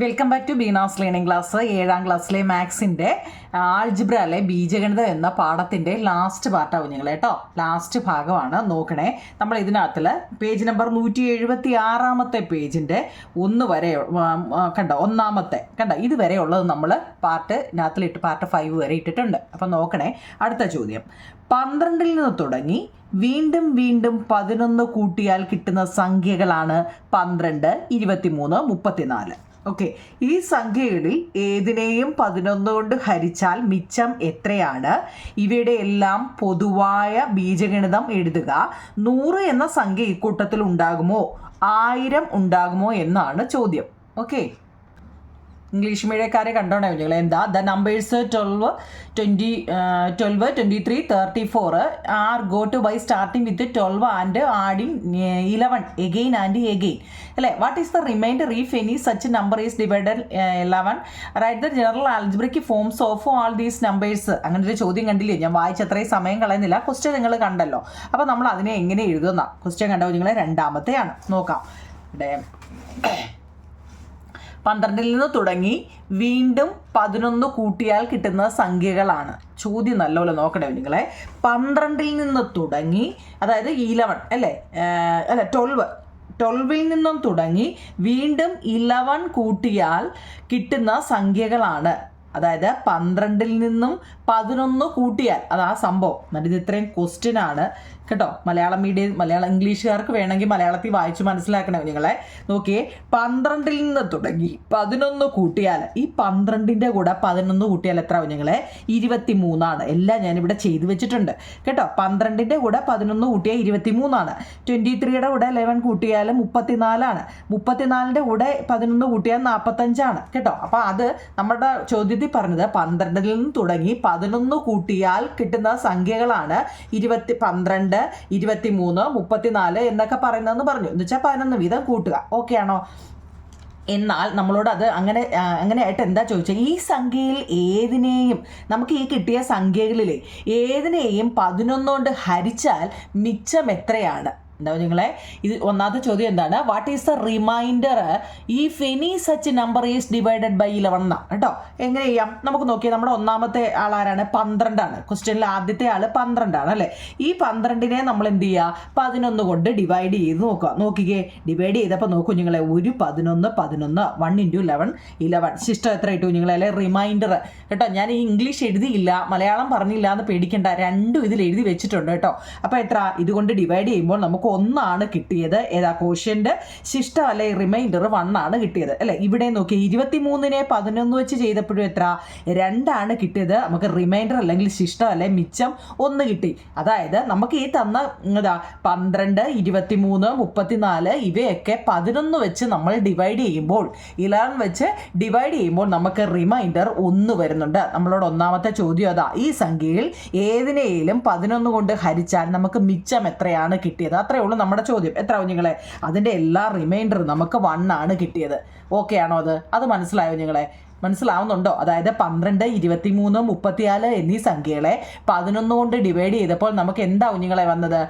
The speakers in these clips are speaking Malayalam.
Welcome back to Beena's learning class. 7ാം ക്ലാസ്സിലെ മാത്സിൻ്റെ ആൾജിബ്രയിലെ ബീജഗണിതം എന്ന പാഠത്തിൻ്റെ ലാസ്റ്റ് പാർട്ടാവും ഞങ്ങൾ കേട്ടോ. ലാസ്റ്റ് ഭാഗമാണ് നോക്കണേ. നമ്മൾ ഇതിനകത്തിൽ പേജ് നമ്പർ 176 പേജിൻ്റെ 1 വരെ കണ്ടോ, കണ്ടോ ഇതുവരെ ഉള്ളത് നമ്മൾ പാർട്ടിനകത്തിലിട്ട് പാർട്ട് 5 വരെ ഇട്ടിട്ടുണ്ട്. അപ്പം നോക്കണേ, അടുത്ത ചോദ്യം. 12 നിന്ന് തുടങ്ങി വീണ്ടും വീണ്ടും 11 കൂട്ടിയാൽ കിട്ടുന്ന സംഖ്യകളാണ് 12, 23, 34. ഓക്കെ, ഈ സംഖ്യകളിൽ ഏതിനെയും 11 കൊണ്ട് ഹരിച്ചാൽ മിച്ചം എത്രയാണ്? ഇവയുടെ എല്ലാം പൊതുവായ ബീജഗണിതം എഴുതുക. 100 എന്ന സംഖ്യ ഇക്കൂട്ടത്തിൽ ഉണ്ടാകുമോ, 1000 ഉണ്ടാകുമോ എന്നാണ് ചോദ്യം. ഓക്കെ, ഇംഗ്ലീഷ് മീഡിയക്കാരെ കണ്ടോണേ കുഞ്ഞുങ്ങളെ. എന്താ the numbers 12, 23, 34 are go to by starting with 12 and adding 11 again and again അല്ലേ. What is the remainder if any such number is divided 11? Right the general algebraic forms of all these numbers. അങ്ങനെ ഒരു ചോദ്യം കണ്ടില്ലേ? ഞാൻ വായിച്ച അത്രയും സമയം കളയുന്നില്ല. ക്വസ്റ്റ്യൻ നിങ്ങൾ കണ്ടല്ലോ. അപ്പോൾ നമ്മൾ അതിനെ എങ്ങനെ എഴുതുന്ന ക്വസ്റ്റ്യൻ കണ്ടോ കുഞ്ഞുങ്ങളെ. രണ്ടാമത്തെയാണ്, നോക്കാം. 12 നിന്ന് തുടങ്ങി വീണ്ടും 11 കൂട്ടിയാൽ കിട്ടുന്ന സംഖ്യകളാണ് ചോദ്യം. നല്ലപോലെ നോക്കണേ നിങ്ങളെ. 12 നിന്ന് തുടങ്ങി, അതായത് 11 അല്ലേ, 12 നിന്നും തുടങ്ങി വീണ്ടും 11 കൂട്ടിയാൽ കിട്ടുന്ന സംഖ്യകളാണ്. അതായത് 12 നിന്നും 11 കൂട്ടിയാൽ അതാ സംഭവം. എന്നിട്ട് ഇത് ഇത്രയും ക്വസ്റ്റ്യൻ ആണ് കേട്ടോ. മലയാളം ഇംഗ്ലീഷുകാർക്ക് വേണമെങ്കിൽ മലയാളത്തിൽ വായിച്ച് മനസ്സിലാക്കണേ നിങ്ങളെ. നോക്കിയേ, 12 നിന്ന് തുടങ്ങി 11 കൂട്ടിയാൽ, ഈ 12ൻ്റെ കൂടെ 11 കൂട്ടിയാൽ എത്ര കുഞ്ഞുങ്ങളെ? 23 എല്ലാം ഞാനിവിടെ ചെയ്തു വെച്ചിട്ടുണ്ട് കേട്ടോ. 12ൻ്റെ കൂടെ 11 കൂട്ടിയാൽ 23. 23യുടെ കൂടെ 11 കൂട്ടിയാൽ 34. 34ൻ്റെ കൂടെ 11 കൂട്ടിയാൽ 45 കേട്ടോ. അപ്പോൾ അത് നമ്മുടെ ചോദ്യത്തിൽ പറഞ്ഞത് 12 നിന്ന് തുടങ്ങി 11 കൂട്ടിയാൽ കിട്ടുന്ന സംഖ്യകളാണ് 12, 23, 34 എന്നൊക്കെ പറയുന്നതെന്ന് പറഞ്ഞു. എന്ന് വെച്ചാൽ 11 വീതം കൂട്ടുക. ഓക്കെ ആണോ? എന്നാൽ നമ്മളോട് അത് അങ്ങനെയായിട്ട് എന്താ ചോദിച്ചാൽ, ഈ സംഖ്യയിൽ ഏതിനെയും, നമുക്ക് ഈ കിട്ടിയ സംഖ്യകളിലെ ഏതിനെയും 11 കൊണ്ട് ഹരിച്ചാൽ മിച്ചം എത്രയാണ്? എന്താ നിങ്ങളെ, ഇത് ഒന്നാമത്തെ ചോദ്യം എന്താണ്? What is the remainder if any such number is divided by 11 കേട്ടോ. എങ്ങനെ ചെയ്യാം നമുക്ക് നോക്കിയാൽ, നമ്മുടെ ഒന്നാമത്തെ ആളാരാണ്? 12. ക്വസ്റ്റ്യനിൽ ആദ്യത്തെ ആൾ 12 അല്ലേ. ഈ 12നെ നമ്മൾ എന്ത് ചെയ്യുക? 11 കൊണ്ട് ഡിവൈഡ് ചെയ്ത് നോക്കുക. നോക്കിക്കേ, ഡിവൈഡ് ചെയ്തപ്പോൾ നോക്കൂ നിങ്ങളെ, ഒരു 11, 11, 1 × 11, 11. ശിഷ്ടം എത്ര ഇട്ടു നിങ്ങളെ? അല്ലെ റിമൈൻഡർ കേട്ടോ. ഞാൻ ഈ ഇംഗ്ലീഷ് എഴുതിയില്ല, മലയാളം പറഞ്ഞില്ല എന്ന് പേടിക്കണ്ട, രണ്ടും ഇതിൽ എഴുതി വെച്ചിട്ടുണ്ട് കേട്ടോ. അപ്പോൾ എത്ര? ഇതുകൊണ്ട് ഡിവൈഡ് ചെയ്യുമ്പോൾ നമുക്ക് 1 കിട്ടിയത്. ഏതാ ക്വോഷ്യന്റ്? ശിഷ്ടം അല്ലെ റിമൈൻഡർ 1 കിട്ടിയത് അല്ലെ. ഇവിടെ നോക്കി, 23നെ 11 വെച്ച് ചെയ്തപ്പോഴും എത്ര? 2 കിട്ടിയത്. നമുക്ക് റിമൈൻഡർ അല്ലെങ്കിൽ ശിഷ്ടം അല്ലെ മിച്ചം 1 കിട്ടി. അതായത് നമുക്ക് ഈ തന്ന 12, 23, 34 ഇവയൊക്കെ 11 വെച്ച് നമ്മൾ ഡിവൈഡ് ചെയ്യുമ്പോൾ, 11 വെച്ച് ഡിവൈഡ് ചെയ്യുമ്പോൾ നമുക്ക് റിമൈൻഡർ 1 വരുന്നുണ്ട്. നമ്മളോട് ഒന്നാമത്തെ ചോദ്യം അതാ. ഈ സംഖ്യയിൽ ഏതിനെയും 11 കൊണ്ട് ഹരിച്ചാൽ നമുക്ക് മിച്ചം എത്രയാണ് കിട്ടിയത്? അത്രേ ഉള്ളൂ നമ്മുടെ ചോദ്യം. എത്ര കുഞ്ഞുങ്ങളെ? അതിൻ്റെ എല്ലാ റിമൈൻഡറും നമുക്ക് 1 കിട്ടിയത്. ഓക്കെ ആണോ? അത് മനസ്സിലായോ നിങ്ങളെ? മനസ്സിലാവുന്നുണ്ടോ? അതായത് 12, 23, 34 എന്നീ സംഖ്യകളെ 11 കൊണ്ട് ഡിവൈഡ് ചെയ്തപ്പോൾ നമുക്ക് എന്താ കുഞ്ഞുങ്ങളെ വന്നത്?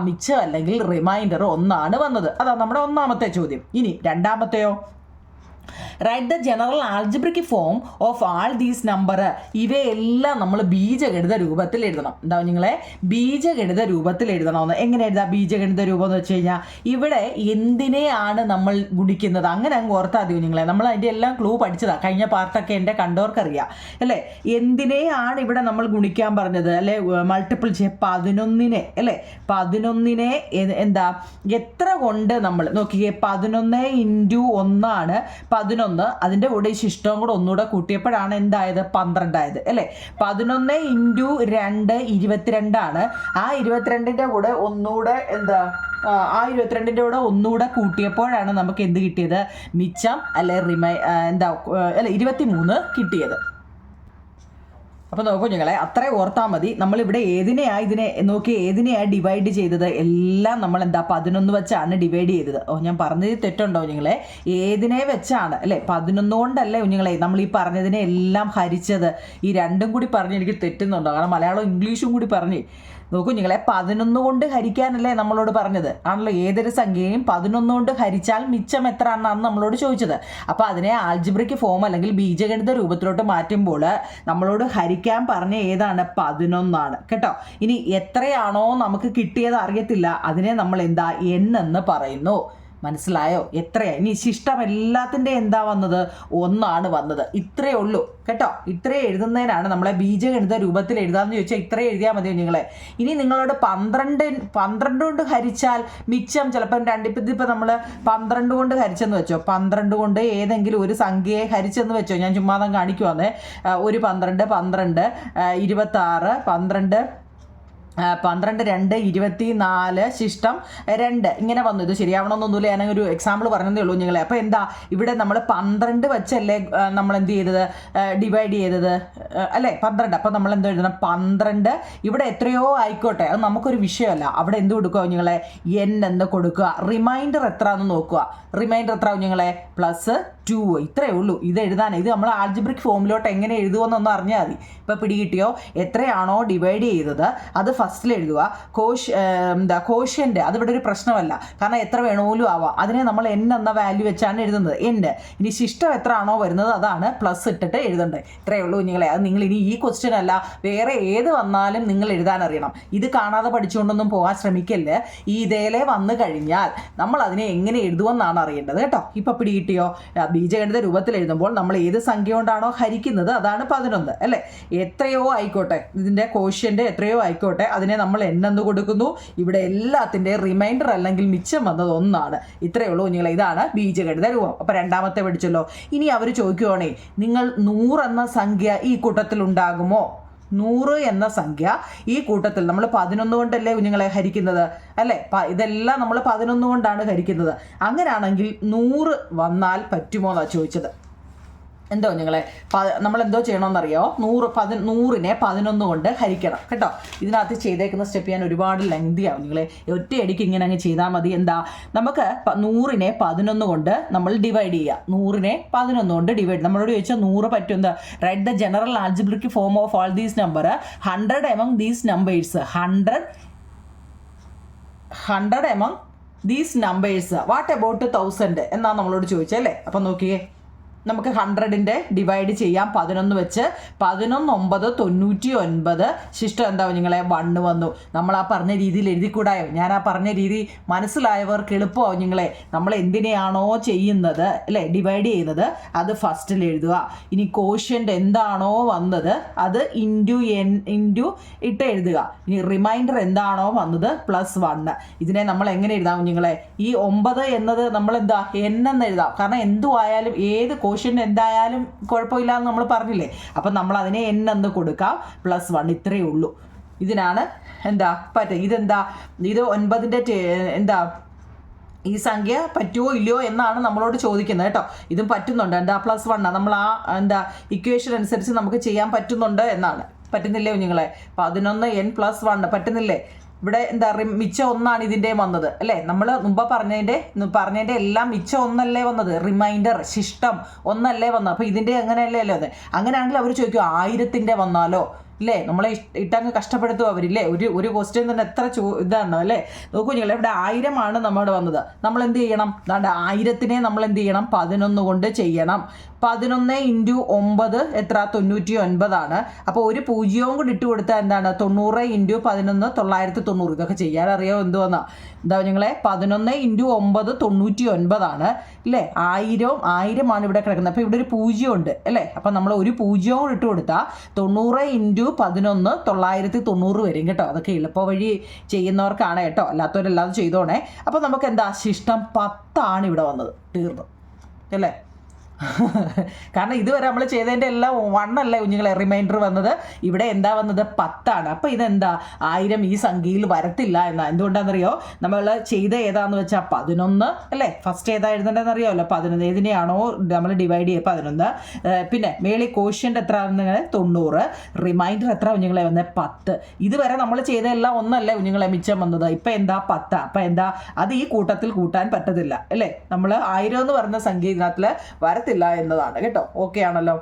മിച്ചം അല്ലെങ്കിൽ റിമൈൻഡർ 1 വന്നത്. അതാ നമ്മുടെ ഒന്നാമത്തെ ചോദ്യം. ഇനി രണ്ടാമത്തെയോ? Right the general algebraic form of all these number. ഇവയെല്ലാം നമ്മൾ ബീജഗണിത രൂപത്തിൽ എഴുതണം. എന്താ നിങ്ങളെ? ബീജഗണിത രൂപത്തിൽ എഴുതണമെന്ന്. എങ്ങനെ എഴുതാം ബീജഗണിത രൂപം എന്ന് വെച്ച് കഴിഞ്ഞാൽ, ഇവിടെ എന്തിനെയാണ് നമ്മൾ ഗുണിക്കുന്നത് അങ്ങനെ അങ്ങ് ഓർത്താൽ മതി നിങ്ങളെ. നമ്മൾ അതിൻ്റെ എല്ലാം ക്ലൂ പഠിച്ചതാണ്, കഴിഞ്ഞ പാർട്ടൊക്കെ എൻ്റെ കണ്ടോർക്കറിയാം അല്ലേ. എന്തിനെയാണ് ഇവിടെ നമ്മൾ ഗുണിക്കാൻ പറഞ്ഞത് അല്ലെ? മൾട്ടിപ്പിൾ 11നെ അല്ലേ. 11നെ എന്താ, എത്ര കൊണ്ട് നമ്മൾ നോക്കിയേ, 11 × 1 11. അതിൻ്റെ കൂടെ ഈ ശിഷ്ടവും കൂടെ ഒന്നുകൂടെ കൂട്ടിയപ്പോഴാണ് എന്തായത്? 12 ആയത് അല്ലേ. 11 × 2 22. ആ 22ൻ്റെ കൂടെ ഒന്നുകൂടെ എന്താ, ആ 22ൻ്റെ കൂടെ ഒന്നുകൂടെ കൂട്ടിയപ്പോഴാണ് നമുക്ക് എന്ത് കിട്ടിയത്? മിച്ചം അല്ലെ 23 കിട്ടിയത്. അപ്പോൾ നോക്കൂ ഞങ്ങളെ, അത്രേ ഓർത്താൽ മതി. നമ്മളിവിടെ ഏതിനെയാ ഡിവൈഡ് ചെയ്തത്? എല്ലാം നമ്മൾ എന്താ 11 വെച്ചാണ് ഡിവൈഡ് ചെയ്തത്. ഞാൻ പറഞ്ഞത് തെറ്റുണ്ടോ നിങ്ങളെ? ഏതിനെ വെച്ചാണ് അല്ലേ? 11 കൊണ്ടല്ലേ കുഞ്ഞുങ്ങളെ നമ്മൾ ഈ പറഞ്ഞതിനെ എല്ലാം ഹരിച്ചത്. ഈ രണ്ടും കൂടി പറഞ്ഞ് എനിക്ക് തെറ്റുന്നുണ്ടോ? കാരണം മലയാളം ഇംഗ്ലീഷും കൂടി പറഞ്ഞ് നോക്കൂ കുഞ്ഞുങ്ങളെ, 11 കൊണ്ട് ഹരിക്കാനല്ലേ നമ്മളോട് പറഞ്ഞത് ആണല്ലോ. ഏതൊരു സംഖ്യയും 11 കൊണ്ട് ഹരിച്ചാൽ മിച്ചം എത്ര ആണെന്നാണ് നമ്മളോട് ചോദിച്ചത്. അപ്പോൾ അതിനെ ആൾജിബ്രിക് ഫോം അല്ലെങ്കിൽ ബീജഗണിത രൂപത്തിലോട്ട് മാറ്റുമ്പോൾ നമ്മളോട് ഹരിക്കാൻ പറഞ്ഞ ഏതാണ്? 11 കേട്ടോ. ഇനി എത്രയാണോ നമുക്ക് കിട്ടിയത് അറിയത്തില്ല, അതിനെ നമ്മൾ എന്താ n എന്ന് പറയുന്നു. മനസ്സിലായോ? എത്രയാ? ഇനി ശിഷ്ടം എല്ലാത്തിൻ്റെ എന്താ വന്നത്? 1 വന്നത്. ഇത്രയേ ഉള്ളൂ കേട്ടോ. ഇത്രയും എഴുതുന്നതിനാണ് നമ്മളെ ബീജഗണിത രൂപത്തിൽ എഴുതാമെന്ന് ചോദിച്ചാൽ ഇത്രയും എഴുതിയാൽ മതി നിങ്ങളെ. ഇനി നിങ്ങളോട് 12 കൊണ്ട് ഹരിച്ചാൽ മിച്ചം ചിലപ്പം ഇതിപ്പോൾ നമ്മൾ 12 കൊണ്ട് ഹരിച്ചെന്ന് വെച്ചോ, 12 കൊണ്ട് ഏതെങ്കിലും ഒരു സംഖ്യയെ ഹരിച്ചെന്ന് വെച്ചോ, ഞാൻ ചുമ്മാതെ കാണിക്കുവാന്നേ. ഒരു 12, 26, 12, 12, 2, 24, ശിഷ്ടം 2 ഇങ്ങനെ വന്നു. ഇത് ശരിയാവണമെന്നൊന്നുമില്ല, ഞാനൊരു എക്സാമ്പിൾ പറഞ്ഞതേ ഉള്ളൂ നിങ്ങളെ. അപ്പോൾ എന്താ ഇവിടെ നമ്മൾ 12 വെച്ചല്ലേ നമ്മൾ എന്ത് ചെയ്തത്? ഡിവൈഡ് ചെയ്തത് അല്ലേ? 12. അപ്പോൾ നമ്മൾ എന്ത് എഴുതണം? 12. ഇവിടെ എത്രയോ ആയിക്കോട്ടെ, അത് നമുക്കൊരു വിഷയമല്ല. അവിടെ എന്ത് കൊടുക്കുക നിങ്ങളെ? n എന്ന് കൊടുക്കുക. റിമൈൻഡർ എത്ര എന്ന് നോക്കുക. റിമൈൻഡർ എത്ര നിങ്ങളെ? +2. ഇത്രയേ ഉള്ളൂ. ഇത് എഴുതാൻ ഇത് നമ്മൾ ആൾജിബ്രിക് ഫോമിലോട്ട് എങ്ങനെ എഴുതുമെന്നൊന്ന് അറിഞ്ഞാൽ മതി. ഇപ്പോൾ പിടികിട്ടിയോ? എത്രയാണോ ഡിവൈഡ് ചെയ്തത് അത് ഫസ്റ്റിൽ എഴുതുക. കോഷ്യൻ്റ് അതിവിടെ ഒരു പ്രശ്നമല്ല, കാരണം എത്ര വേണമെങ്കിലും ആവാം. അതിനെ നമ്മൾ n എന്ന വാല്യൂ വെച്ചാണ് എഴുതുന്നത്, n. ഇനി ശിഷ്ടം എത്ര ആണോ വരുന്നത് അതാണ് പ്ലസ് ഇട്ടിട്ട് എഴുതേണ്ടത്. ഇത്രയേ ഉള്ളൂ കുഞ്ഞുങ്ങളെ. അത് നിങ്ങൾ ഇനി ഈ ക്വസ്റ്റ്യൻ അല്ല, വേറെ ഏത് വന്നാലും നിങ്ങൾ എഴുതാൻ അറിയണം. ഇത് കാണാതെ പഠിച്ചുകൊണ്ടൊന്നും പോകാൻ ശ്രമിക്കല്ലേ. ഈ ഇതേലെ വന്നു കഴിഞ്ഞാൽ നമ്മൾ അതിനെ എങ്ങനെ എഴുതുമെന്നാണ് അറിയേണ്ടത് കേട്ടോ. ഇപ്പം പിടികിട്ടിയോ? ബീജഗണിത രൂപത്തിൽ എഴുതുമ്പോൾ നമ്മൾ ഏത് സംഖ്യ കൊണ്ടാണോ ഹരിക്കുന്നത് അതാണ് 11 അല്ലേ? എത്രയോ ആയിക്കോട്ടെ, ഇതിൻ്റെ കോഷ്യൻ്റ് എത്രയോ ആയിക്കോട്ടെ, അതിനെ നമ്മൾ n എന്ന് കൊടുക്കുന്നു. ഇവിടെ എല്ലാത്തിൻ്റെ റിമൈൻഡർ അല്ലെങ്കിൽ മിച്ചം വന്നത് 1. ഇത്രയേ ഉള്ളൂ കുഞ്ഞുങ്ങളെ. ഇതാണ് ബീജഗണിത രൂപം. അപ്പോൾ രണ്ടാമത്തെ പഠിച്ചല്ലോ. ഇനി അവർ ചോദിക്കുവാണേ, നിങ്ങൾ 100 എന്ന സംഖ്യ ഈ കൂട്ടത്തിൽ ഉണ്ടാകുമോ? 100 എന്ന സംഖ്യ ഈ കൂട്ടത്തിൽ നമ്മൾ 11 കൊണ്ടല്ലേ കുഞ്ഞുങ്ങളെ ഹരിക്കുന്നത് അല്ലേ? ഇതെല്ലാം നമ്മൾ 11 കൊണ്ടാണ് ഹരിക്കുന്നത്. അങ്ങനെയാണെങ്കിൽ 100 വന്നാൽ പറ്റുമോ എന്നാണ് ചോദിച്ചത്. എന്തോ നിങ്ങളെ നമ്മൾ എന്തോ ചെയ്യണമെന്നറിയോ? 100നെ 11 കൊണ്ട് ഹരിക്കണം കേട്ടോ. ഇതിനകത്ത് ചെയ്തേക്കുന്ന സ്റ്റെപ്പ് ഞാൻ ഒരുപാട് ലെങ്തി ആവും നിങ്ങളെ. ഒറ്റയടിക്ക് ഇങ്ങനെ അങ്ങ് ചെയ്താൽ മതി. എന്താ, നമുക്ക് 100നെ 11 കൊണ്ട് നമ്മൾ ഡിവൈഡ് ചെയ്യുക. 100നെ 11 കൊണ്ട് ഡിവൈഡ്. നമ്മളോട് ചോദിച്ചാൽ 100 പറ്റും. എന്താ? Right the general algebraic form of all these number 100 among these numbers. 100 among these numbers. What about 1000 എന്നാണ് നമ്മളോട് ചോദിച്ചല്ലേ. അപ്പം നോക്കിയേ, നമുക്ക് 100ൻ്റെ ഡിവൈഡ് ചെയ്യാം 11 വെച്ച്. 11, 9, 99. ശിഷ്ടം എന്താവും നിങ്ങളെ? 1 വന്നു. നമ്മൾ ആ പറഞ്ഞ രീതിയിൽ എഴുതിക്കൂടായോ? ഞാൻ ആ പറഞ്ഞ രീതി മനസ്സിലായവർക്ക് എളുപ്പമാവും നിങ്ങളെ. നമ്മൾ എന്തിനെയാണോ ചെയ്യുന്നത് അല്ലേ, ഡിവൈഡ് ചെയ്യുന്നത്, അത് ഫസ്റ്റിൽ എഴുതുക. ഇനി കോഷ്യൻ്റ് എന്താണോ വന്നത് അത് ഇൻറ്റു ഇട്ട് എഴുതുക. ഇനി റിമൈൻഡർ എന്താണോ വന്നത് +1. ഇതിനെ നമ്മൾ എങ്ങനെ എഴുതാം നിങ്ങളെ? ഈ 9 എന്നത് നമ്മൾ എന്താ n എന്ന് എഴുതാം. കാരണം എന്തുവായാലും ഏത് കോഷ്യൻ്റ് എന്തായാലും കുഴപ്പമില്ല എന്ന് നമ്മൾ പറഞ്ഞില്ലേ. അപ്പം നമ്മൾ അതിനെ n എന്ന് കൊടുക്കാം +1. ഇത്രയേ ഉള്ളൂ. ഇതിനാണ് എന്താ ഇതെന്താ, ഇത് 9ൻ്റെ എന്താ ഈ സംഖ്യ പറ്റുമോ ഇല്ലയോ എന്നാണ് നമ്മളോട് ചോദിക്കുന്നത് കേട്ടോ. ഇതും പറ്റുന്നുണ്ട്. എന്താ +1 നമ്മൾ ആ എന്താ ഇക്വേഷൻ അനുസരിച്ച് നമുക്ക് ചെയ്യാൻ പറ്റുന്നുണ്ട് എന്നാണ്. പറ്റുന്നില്ലേ കുഞ്ഞുങ്ങളെ? 11n +1 പറ്റുന്നില്ലേ? ഇവിടെ എന്താ മിച്ചം 1 ഇതിൻ്റെ വന്നത് അല്ലേ? നമ്മൾ മുമ്പ് പറഞ്ഞതിൻ്റെ എല്ലാം മിച്ചം 1 വന്നത്. റിമൈൻഡർ ശിഷ്ടം 1 വന്നത്. അപ്പോൾ ഇതിൻ്റെ അങ്ങനെയല്ലേ അത്? അങ്ങനെയാണെങ്കിൽ അവർ ചോദിക്കും 1000ൻ്റെ വന്നാലോ അല്ലേ? നമ്മളെ ഇട്ടങ്ങ് കഷ്ടപ്പെടുത്തും അവരില്ലേ. ഒരു ക്വസ്റ്റ്യൻ തന്നെ എത്ര ഇതാണ് അല്ലേ? നോക്കൂ നിങ്ങൾ, ഇവിടെ 1000 നമ്മുടെ വന്നത്. നമ്മൾ എന്ത് ചെയ്യണം? 1000നെ നമ്മൾ എന്ത് ചെയ്യണം? 11 കൊണ്ട് ചെയ്യണം. 11 × 9 എത്ര? 99. അപ്പോൾ ഒരു 0 കൂടി ഇട്ട് കൊടുത്താൽ എന്താണ്? 90 × 11 990. ഇതൊക്കെ ചെയ്യാൻ അറിയാമോ എന്തുവന്നാ? എന്താ നിങ്ങളെ? 11 × 9 99 അല്ലേ? 1000 ഇവിടെ കിടക്കുന്നത്. അപ്പോൾ ഇവിടെ ഒരു 0 ഉണ്ട് അല്ലേ? അപ്പം നമ്മൾ ഒരു 0 കൂടി ഇട്ട് കൊടുത്താൽ 90 × 11 990 വരും കേട്ടോ. അതൊക്കെ എളുപ്പ വഴി ചെയ്യുന്നവർക്കാണ് കേട്ടോ, അല്ലാത്തവരെല്ലാതും ചെയ്തോണേ. അപ്പോൾ നമുക്ക് എന്താ? ശിഷ്ടം 10 ഇവിടെ വന്നത്. തീർന്നു അല്ലേ? കാരണം ഇതുവരെ നമ്മൾ ചെയ്തതിൻ്റെ എല്ലാം 1 അല്ലേ കുഞ്ഞുങ്ങളെ റിമൈൻഡർ വന്നത്. ഇവിടെ എന്താ വന്നത്? 10. അപ്പോൾ ഇതെന്താ 1000 ഈ സംഖ്യയിൽ വരത്തില്ല എന്നാ. എന്തുകൊണ്ടാണെന്നറിയോ? നമ്മൾ ചെയ്ത ഏതാന്ന് വെച്ചാൽ 11 അല്ലേ? ഫസ്റ്റ് ഏതാ എഴുതേണ്ടതെന്ന് അറിയാമല്ലോ? 11 ഏതിനെയാണോ നമ്മൾ ഡിവൈഡ് ചെയ്യുക 11. പിന്നെ മേളിൽ കോഷ്യൻ്റ് എത്ര വന്നത്? 90. റിമൈൻഡർ എത്ര കുഞ്ഞുങ്ങളെ വന്നത്? 10. ഇതുവരെ നമ്മൾ ചെയ്ത എല്ലാം 1 അല്ലേ കുഞ്ഞുങ്ങളെ മിച്ചം വന്നത്. ഇപ്പം എന്താ? 10. അപ്പം എന്താ അത് ഈ കൂട്ടത്തിൽ കൂട്ടാൻ പറ്റത്തില്ല അല്ലേ? നമ്മൾ 1000 എന്ന് പറഞ്ഞ സംഖ്യ ഇതിനകത്തിൽ വരത്തില്ല എന്നതാണ് കേട്ടോ. ഓക്കെ ആണല്ലോ?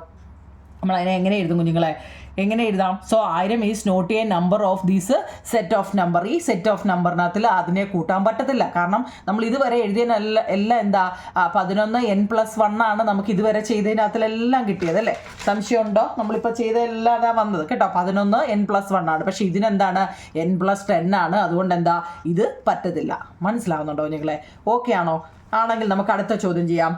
നമ്മൾ അതിനെ എങ്ങനെ എഴുതും കുഞ്ഞുങ്ങളെ? എങ്ങനെ എഴുതാം? So 1000 is not a number of these set of number. ഈ സെറ്റ് ഓഫ് നമ്പറിനകത്തിൽ അതിനെ കൂട്ടാൻ പറ്റത്തില്ല. കാരണം നമ്മൾ ഇതുവരെ എഴുതിയതിനെല്ലാം എന്താ 11 n+1 ആണ് നമുക്ക് ഇതുവരെ ചെയ്തതിനകത്തിലെല്ലാം കിട്ടിയത് അല്ലേ? സംശയമുണ്ടോ? നമ്മളിപ്പോൾ ചെയ്തതെല്ലാം അതാ വന്നത് കേട്ടോ. 11 n+1 ആണ്. പക്ഷെ ഇതിനെന്താണ് n+10 ആണ്. അതുകൊണ്ട് എന്താ ഇത് പറ്റത്തില്ല. മനസ്സിലാവുന്നുണ്ടോ നിങ്ങളെ? ഓക്കെ ആണോ? ആണെങ്കിൽ നമുക്ക് അടുത്ത ചോദ്യം ചെയ്യാം.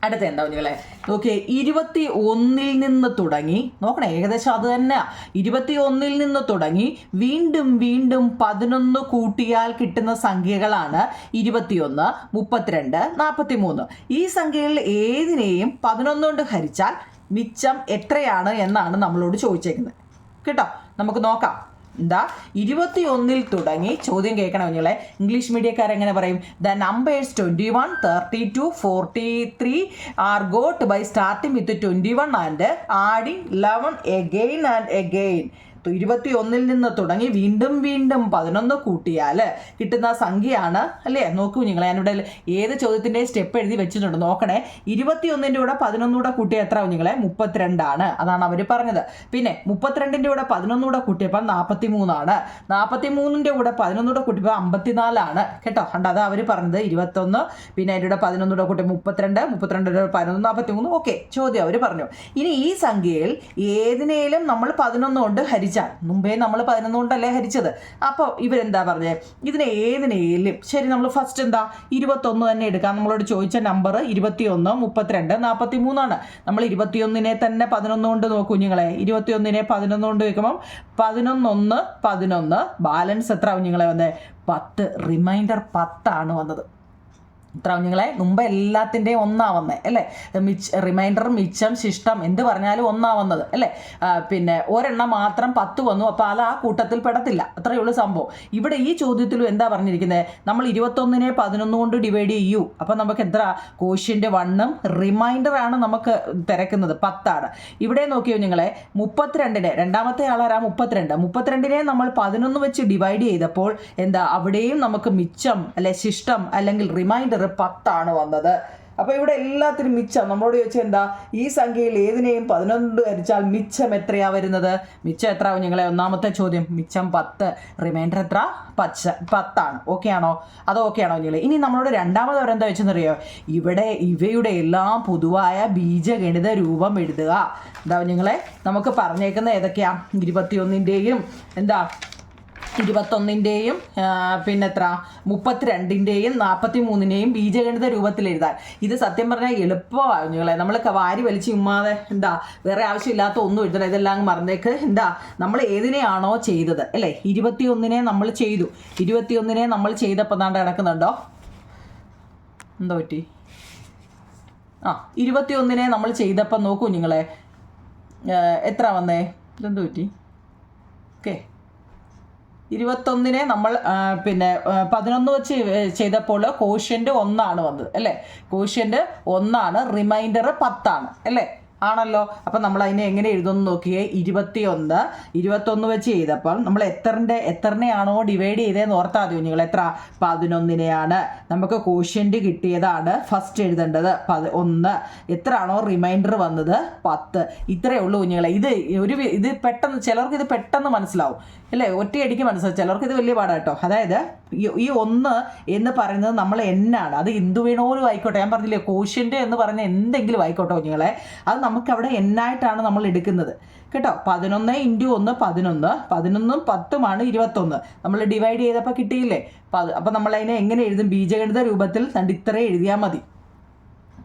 അടുത്ത എന്താ നിങ്ങളെ നോക്കിയേ, 21 നിന്ന് തുടങ്ങി, നോക്കണേ ഏകദേശം അത് തന്നെ, 21 നിന്ന് തുടങ്ങി വീണ്ടും വീണ്ടും 11 കൂട്ടിയാൽ കിട്ടുന്ന സംഖ്യകളാണ് 21, 32, 43. ഈ സംഖ്യകളിൽ ഏതിനെയും 11 കൊണ്ട് ഹരിച്ചാൽ മിച്ചം എത്രയാണ് എന്നാണ് നമ്മളോട് ചോദിച്ചേക്കുന്നത് കേട്ടോ. നമുക്ക് നോക്കാം. എന്താ 21 തുടങ്ങി ചോദ്യം കേൾക്കണം നിങ്ങളെ. ഇംഗ്ലീഷ് മീഡിയക്കാരെങ്ങനെ പറയും? The numbers 21, 32, 43 are got by starting with 21 and adding 11 again and again. 21 നിന്ന് തുടങ്ങി വീണ്ടും വീണ്ടും 11 കൂട്ടിയാൽ കിട്ടുന്ന സംഖ്യയാണ് അല്ലേ? നോക്കൂ നിങ്ങൾ, ഞാനിവിടെ ഏത് ചോദ്യത്തിൻ്റെ സ്റ്റെപ്പ് എഴുതി വെച്ചിട്ടുണ്ട് നോക്കണേ. 21ൻ്റെ കൂടെ 11 കൂടെ കൂട്ടിയ എത്ര നിങ്ങളെ? 32 ആണ്. അതാണ് അവർ പറഞ്ഞത്. പിന്നെ 32ൻ്റെ കൂടെ 11 കൂടെ കൂട്ടിയപ്പോൾ 43 ആണ്. 43ൻ്റെ കൂടെ 11 കൂടെ കൂട്ടിയപ്പോൾ 54 ആണ് കേട്ടോ. കണ്ട അതാ അവർ പറഞ്ഞത് 21, പിന്നെ അതിൻ്റെ കൂടെ 11 കൂടെ കൂട്ടിയ 32, 32 11 43. ഓക്കെ, ചോദ്യം അവർ പറഞ്ഞു. ഇനി ഈ സംഖ്യയിൽ ഏതിനേലും നമ്മൾ 11 കൊണ്ട് ഹരിച്ചു. മുമ്പേ നമ്മൾ 11 കൊണ്ടല്ലേ ഹരിച്ചത്. അപ്പോൾ ഇവരെന്താ പറഞ്ഞത്? ഇതിനെ ഏതിനേലും ശരി, നമ്മൾ ഫസ്റ്റ് എന്താ 21 തന്നെ എടുക്കാം. നമ്മളോട് ചോദിച്ച നമ്പർ 21, 32, 43 ആണ്. നമ്മൾ 21നെ തന്നെ 11 കൊണ്ട് നോക്കൂ കുഞ്ഞുങ്ങളെ. 21നെ 11 കൊണ്ട് വെക്കുമ്പം 11, 11, ബാലൻസ് എത്ര കുഞ്ഞുങ്ങളെ വന്നേ? 10. റിമൈൻഡർ 10 ആണ് വന്നത്. ഇത്ര കുഞ്ഞുങ്ങളെ മുമ്പ് എല്ലാത്തിൻ്റെയും ഒന്നാവുന്നത് അല്ലേ? റിമൈൻഡർ, മിച്ചം, ശിഷ്ടം എന്ത് പറഞ്ഞാലും ഒന്നാവുന്നത് അല്ലേ? പിന്നെ ഒരെണ്ണം മാത്രം 10 വന്നു. അപ്പോൾ അത് ആ കൂട്ടത്തിൽ പെടത്തില്ല. അത്രയേ ഉള്ളൂ സംഭവം. ഇവിടെ ഈ ചോദ്യത്തിലും എന്താ പറഞ്ഞിരിക്കുന്നത്? നമ്മൾ 21നെ 11 കൊണ്ട് ഡിവൈഡ് ചെയ്യൂ. അപ്പോൾ നമുക്ക് എത്ര? കോഷ്യൻ്റ് 1ഉം റിമൈൻഡർ ആണ് നമുക്ക് തിരക്കുന്നത് 10 ആണ്. ഇവിടെ നോക്കിയോ നിങ്ങളെ, 32നെ രണ്ടാമത്തെ ആളാരാ? 32നെ നമ്മൾ 11 വെച്ച് ഡിവൈഡ് ചെയ്തപ്പോൾ എന്താ അവിടെയും നമുക്ക് മിച്ചം അല്ലെ ശിഷ്ടം അല്ലെങ്കിൽ റിമൈൻഡർ 10 ആണ് വന്നത്. അപ്പോൾ ഇവിടെ എല്ലാത്തിനും മിച്ചം. നമ്മളോട് ചോദിച്ചാൽ എന്താ ഈ സംഖ്യയിൽ ഏതിനെയും 11 ഹരിച്ചാൽ മിച്ചം എത്രയാ വരുന്നത്? മിച്ചം എത്ര നിങ്ങളെ? ഒന്നാമത്തെ ചോദ്യം മിച്ചം 10, റിമൈൻഡർ എത്ര? 10 ആണ്. ഓക്കെ ആണോ? അത് ഓക്കെ ആണോ നിങ്ങൾ? ഇനി നമ്മളോട് രണ്ടാമത് അവരെന്താ വെച്ചെന്നറിയോ? ഇവിടെ ഇവയുടെ എല്ലാം പൊതുവായ ബീജഗണിത രൂപം എഴുതുക. എന്താ നിങ്ങളെ നമുക്ക് പറഞ്ഞേക്കുന്ന ഏതൊക്കെയാ? 21ൻ്റെയും എന്താ 21ൻ്റെയും പിന്നെ എത്ര 32ൻ്റെയും 43നെയും ബീജഗണിത രൂപത്തിൽ എഴുതാൻ. ഇത് സത്യം പറഞ്ഞാൽ എളുപ്പമാണ് നിങ്ങളെ. നമ്മൾ വാരി വലിച്ച് ഇമ്മാതെ എന്താ വേറെ ആവശ്യമില്ലാത്ത ഒന്നും എഴുതണം. ഇതെല്ലാം മറന്നേക്ക്. എന്താ നമ്മൾ ഏതിനെയാണോ ചെയ്തത് അല്ലേ? 21നെ നമ്മൾ ചെയ്തു. 21നെ നമ്മൾ ചെയ്തപ്പോൾ എന്താണ്ട് കിടക്കുന്നുണ്ടോ? എന്താ പറ്റി? 21നെ നമ്മൾ ചെയ്തപ്പോൾ നോക്കൂ നിങ്ങളെ എത്ര വന്നേ? ഇതെന്ത് പറ്റി? ഓക്കെ, 21നെ നമ്മൾ പിന്നെ 11 വെച്ച് ചെയ്തപ്പോൾ കോഷ്യൻ്റ് 1 ആണ് വന്നത് അല്ലേ? കോഷ്യൻ്റ് 1 ആണ്, റിമൈൻഡർ 10 ആണ് അല്ലേ? ആണല്ലോ. അപ്പം നമ്മൾ അതിനെ എങ്ങനെ എഴുതുമെന്ന് നോക്കിയേ. 21 വെച്ച് ചെയ്തപ്പോൾ നമ്മൾ എത്രനെയാണോ ഡിവൈഡ് ചെയ്തതെന്ന് ഓർത്താൽ മതി നിങ്ങൾ. എത്ര? 11നെയാണ്. നമുക്ക് കോഷ്യൻ്റ് കിട്ടിയതാണ് ഫസ്റ്റ് എഴുതേണ്ടത് 1. എത്രയാണോ റിമൈൻഡർ വന്നത്? 10. ഇത്രയേ ഉള്ളൂ കുഞ്ഞുങ്ങളെ. ഇത് പെട്ടെന്ന് ചിലർക്ക് ഇത് പെട്ടെന്ന് മനസ്സിലാവും അല്ലേ? ഒറ്റയടിക്ക് മനസ്സിലാവും. ചിലർക്ക് ഇത് വലിയ പാടാണ് കേട്ടോ. അതായത് ഈ 1 എന്ന് പറയുന്നത് നമ്മൾ എന്നാണ്. അത് എന്ത് വേണോലും ആയിക്കോട്ടെ. ഞാൻ പറഞ്ഞില്ലേ കോഷ്യൻ്റ് എന്ന് പറഞ്ഞ എന്തെങ്കിലും ആയിക്കോട്ടെ കുഞ്ഞുങ്ങളെ. അത് നമുക്കവിടെ എന്നായിട്ടാണ് നമ്മൾ എടുക്കുന്നത് കേട്ടോ. 11 × 1 11, 11ഉം 10ഉമാണ് 21. നമ്മൾ ഡിവൈഡ് ചെയ്തപ്പോൾ കിട്ടിയില്ലേ? അപ്പം നമ്മൾ അതിനെ എങ്ങനെ എഴുതും? ബീജഗണിത രൂപത്തിൽ ഇത്രേ എഴുതിയാൽ മതി.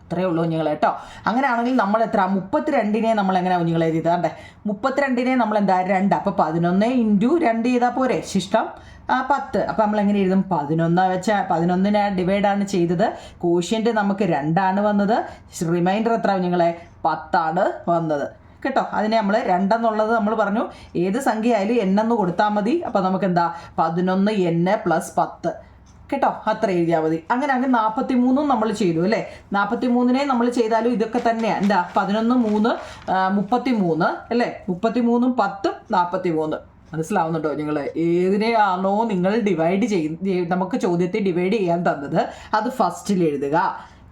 അത്രയേ ഉള്ളൂ കുഞ്ഞുങ്ങളെ കേട്ടോ. അങ്ങനെയാണെങ്കിൽ നമ്മൾ എത്ര? 32നെ നമ്മൾ എങ്ങനെ കുഞ്ഞുങ്ങളെ എഴുതാണ്ടേ? 32നെ നമ്മൾ എന്താ 2. അപ്പോൾ 11 × 2 ചെയ്താൽ പോരെ? ശിഷ്ടം 10. അപ്പോൾ നമ്മൾ എങ്ങനെ എഴുതും? 11 വെച്ചാൽ 11നെ ഡിവൈഡാണ് ചെയ്തത്. കോഷ്യൻ്റ് നമുക്ക് 2 ആണ് വന്നത്. റിമൈൻഡർ എത്ര കുഞ്ഞുങ്ങളെ? 10 ആണ് വന്നത് കേട്ടോ. അതിനെ നമ്മൾ 2 എന്നുള്ളത് നമ്മൾ പറഞ്ഞു ഏത് സംഖ്യ ആയാലും n കൊടുത്താൽ മതി. അപ്പോൾ നമുക്ക് എന്താ 11n + 10 കേട്ടോ. അത്ര എഴുതിയാൽ മതി. അങ്ങനെ 43ഉം നമ്മൾ ചെയ്തു അല്ലേ? 43നെ നമ്മൾ ചെയ്താലും ഇതൊക്കെ തന്നെയാണ്. എന്താ 11, 3, 33 അല്ലേ? 33ഉം 10ഉം 43. മനസ്സിലാവുന്നുണ്ടോ നിങ്ങൾ? ഏതിനെയാണോ നിങ്ങൾ ഡിവൈഡ് നമുക്ക് ചോദ്യത്തെ ഡിവൈഡ് ചെയ്യാൻ തന്നത് അത് ഫസ്റ്റിൽ എഴുതുക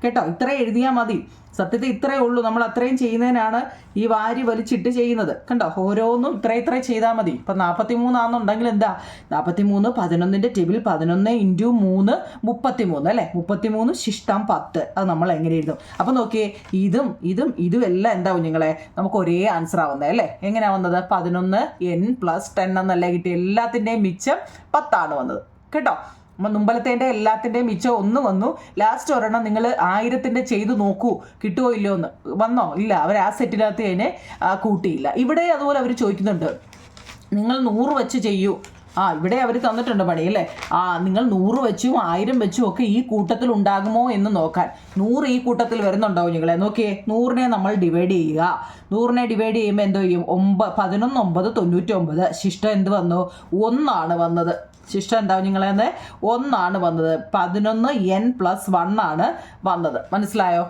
കേട്ടോ. ഇത്ര എഴുതിയാൽ മതി. സത്യത്തിൽ ഇത്രയേ ഉള്ളൂ. നമ്മൾ അത്രയും ചെയ്യുന്നതിനാണ് ഈ വാരി വലിച്ചിട്ട് ചെയ്യുന്നത്. കണ്ടോ, ഓരോന്നും ഇത്ര ചെയ്താൽ മതി. ഇപ്പം 43 എന്താ 43 11ൻ്റെ ടേബിൾ 11 × 3 33 അല്ലേ. 33 ശിഷ്ടം 10. അത് നമ്മൾ എങ്ങനെ എഴുതും? അപ്പം നോക്കിയേ, ഇതും എല്ലാം എന്താവും നിങ്ങളെ നമുക്ക് ഒരേ ആൻസർ ആവുന്നത് അല്ലേ. എങ്ങനെയാണ് വന്നത്? 11n + 10 എന്നല്ലേ കിട്ടി. എല്ലാത്തിൻ്റെയും മിച്ചം 10 വന്നത് കേട്ടോ. അപ്പം മുമ്പലത്തേൻ്റെ എല്ലാത്തിൻ്റെയും മിച്ചം 1 വന്നു. ലാസ്റ്റ് ഒരെണ്ണം നിങ്ങൾ 1000ൻ്റെ ചെയ്ത് നോക്കൂ, കിട്ടുമോ ഇല്ലയോ എന്ന്. വന്നോ? ഇല്ല, അവർ ആ സെറ്റിനകത്ത് അതിനെ കൂട്ടിയില്ല. ഇവിടെ അതുപോലെ അവർ ചോദിക്കുന്നുണ്ട്, നിങ്ങൾ 100 വെച്ച് ചെയ്യൂ. ഇവിടെ അവർ തന്നിട്ടുണ്ട് പണി അല്ലേ. നിങ്ങൾ 100 വെച്ചും 1000 വെച്ചും ഒക്കെ ഈ കൂട്ടത്തിൽ ഉണ്ടാകുമോ എന്ന് നോക്കാൻ. 100 ഈ കൂട്ടത്തിൽ വരുന്നുണ്ടാവും നിങ്ങളെ. നോക്കിയേ, 100നെ നമ്മൾ ഡിവൈഡ് ചെയ്യുക. 100നെ ഡിവൈഡ് ചെയ്യുമ്പോൾ എന്തോ ചെയ്യും? 11 9 99. ശിഷ്ടം എന്ത് വന്നു? 1 വന്നത്. ശിഷ്ടം എന്താവും നിങ്ങളെന്ന്? 1 വന്നത്. 11n + 1 വന്നത്. മനസ്സിലായോ?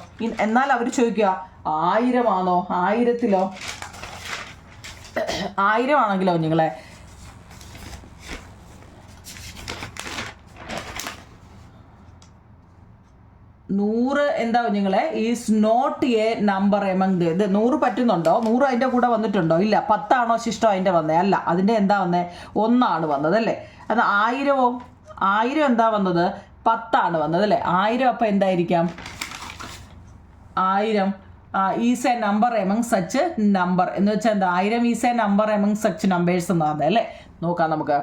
എന്നാൽ അവർ ചോദിക്കുക 1000 ആണോ? 1000-ലോ? 1000 ആണെങ്കിലോ നിങ്ങളെ 100 എന്താവും നിങ്ങളെ? Is not a number among ഇത്. 100 പറ്റുന്നുണ്ടോ? 100 അതിൻ്റെ കൂടെ വന്നിട്ടുണ്ടോ? ഇല്ല. 10 ആണോ ശിഷ്ടം അതിൻ്റെ വന്നേ? അല്ല, അതിൻ്റെ എന്താ വന്നേ? 1 വന്നത് അല്ലേ. അത് 1000-ഓ? 1000 എന്താ വന്നത്? 10 വന്നത് അല്ലേ. 1000 അപ്പം എന്തായിരിക്കാം? 1000 is A number among such number എന്ന് വെച്ചാൽ എന്താ? 1000 is A number among such numbers എന്നാണ് അല്ലേ. നോക്കാം നമുക്ക്.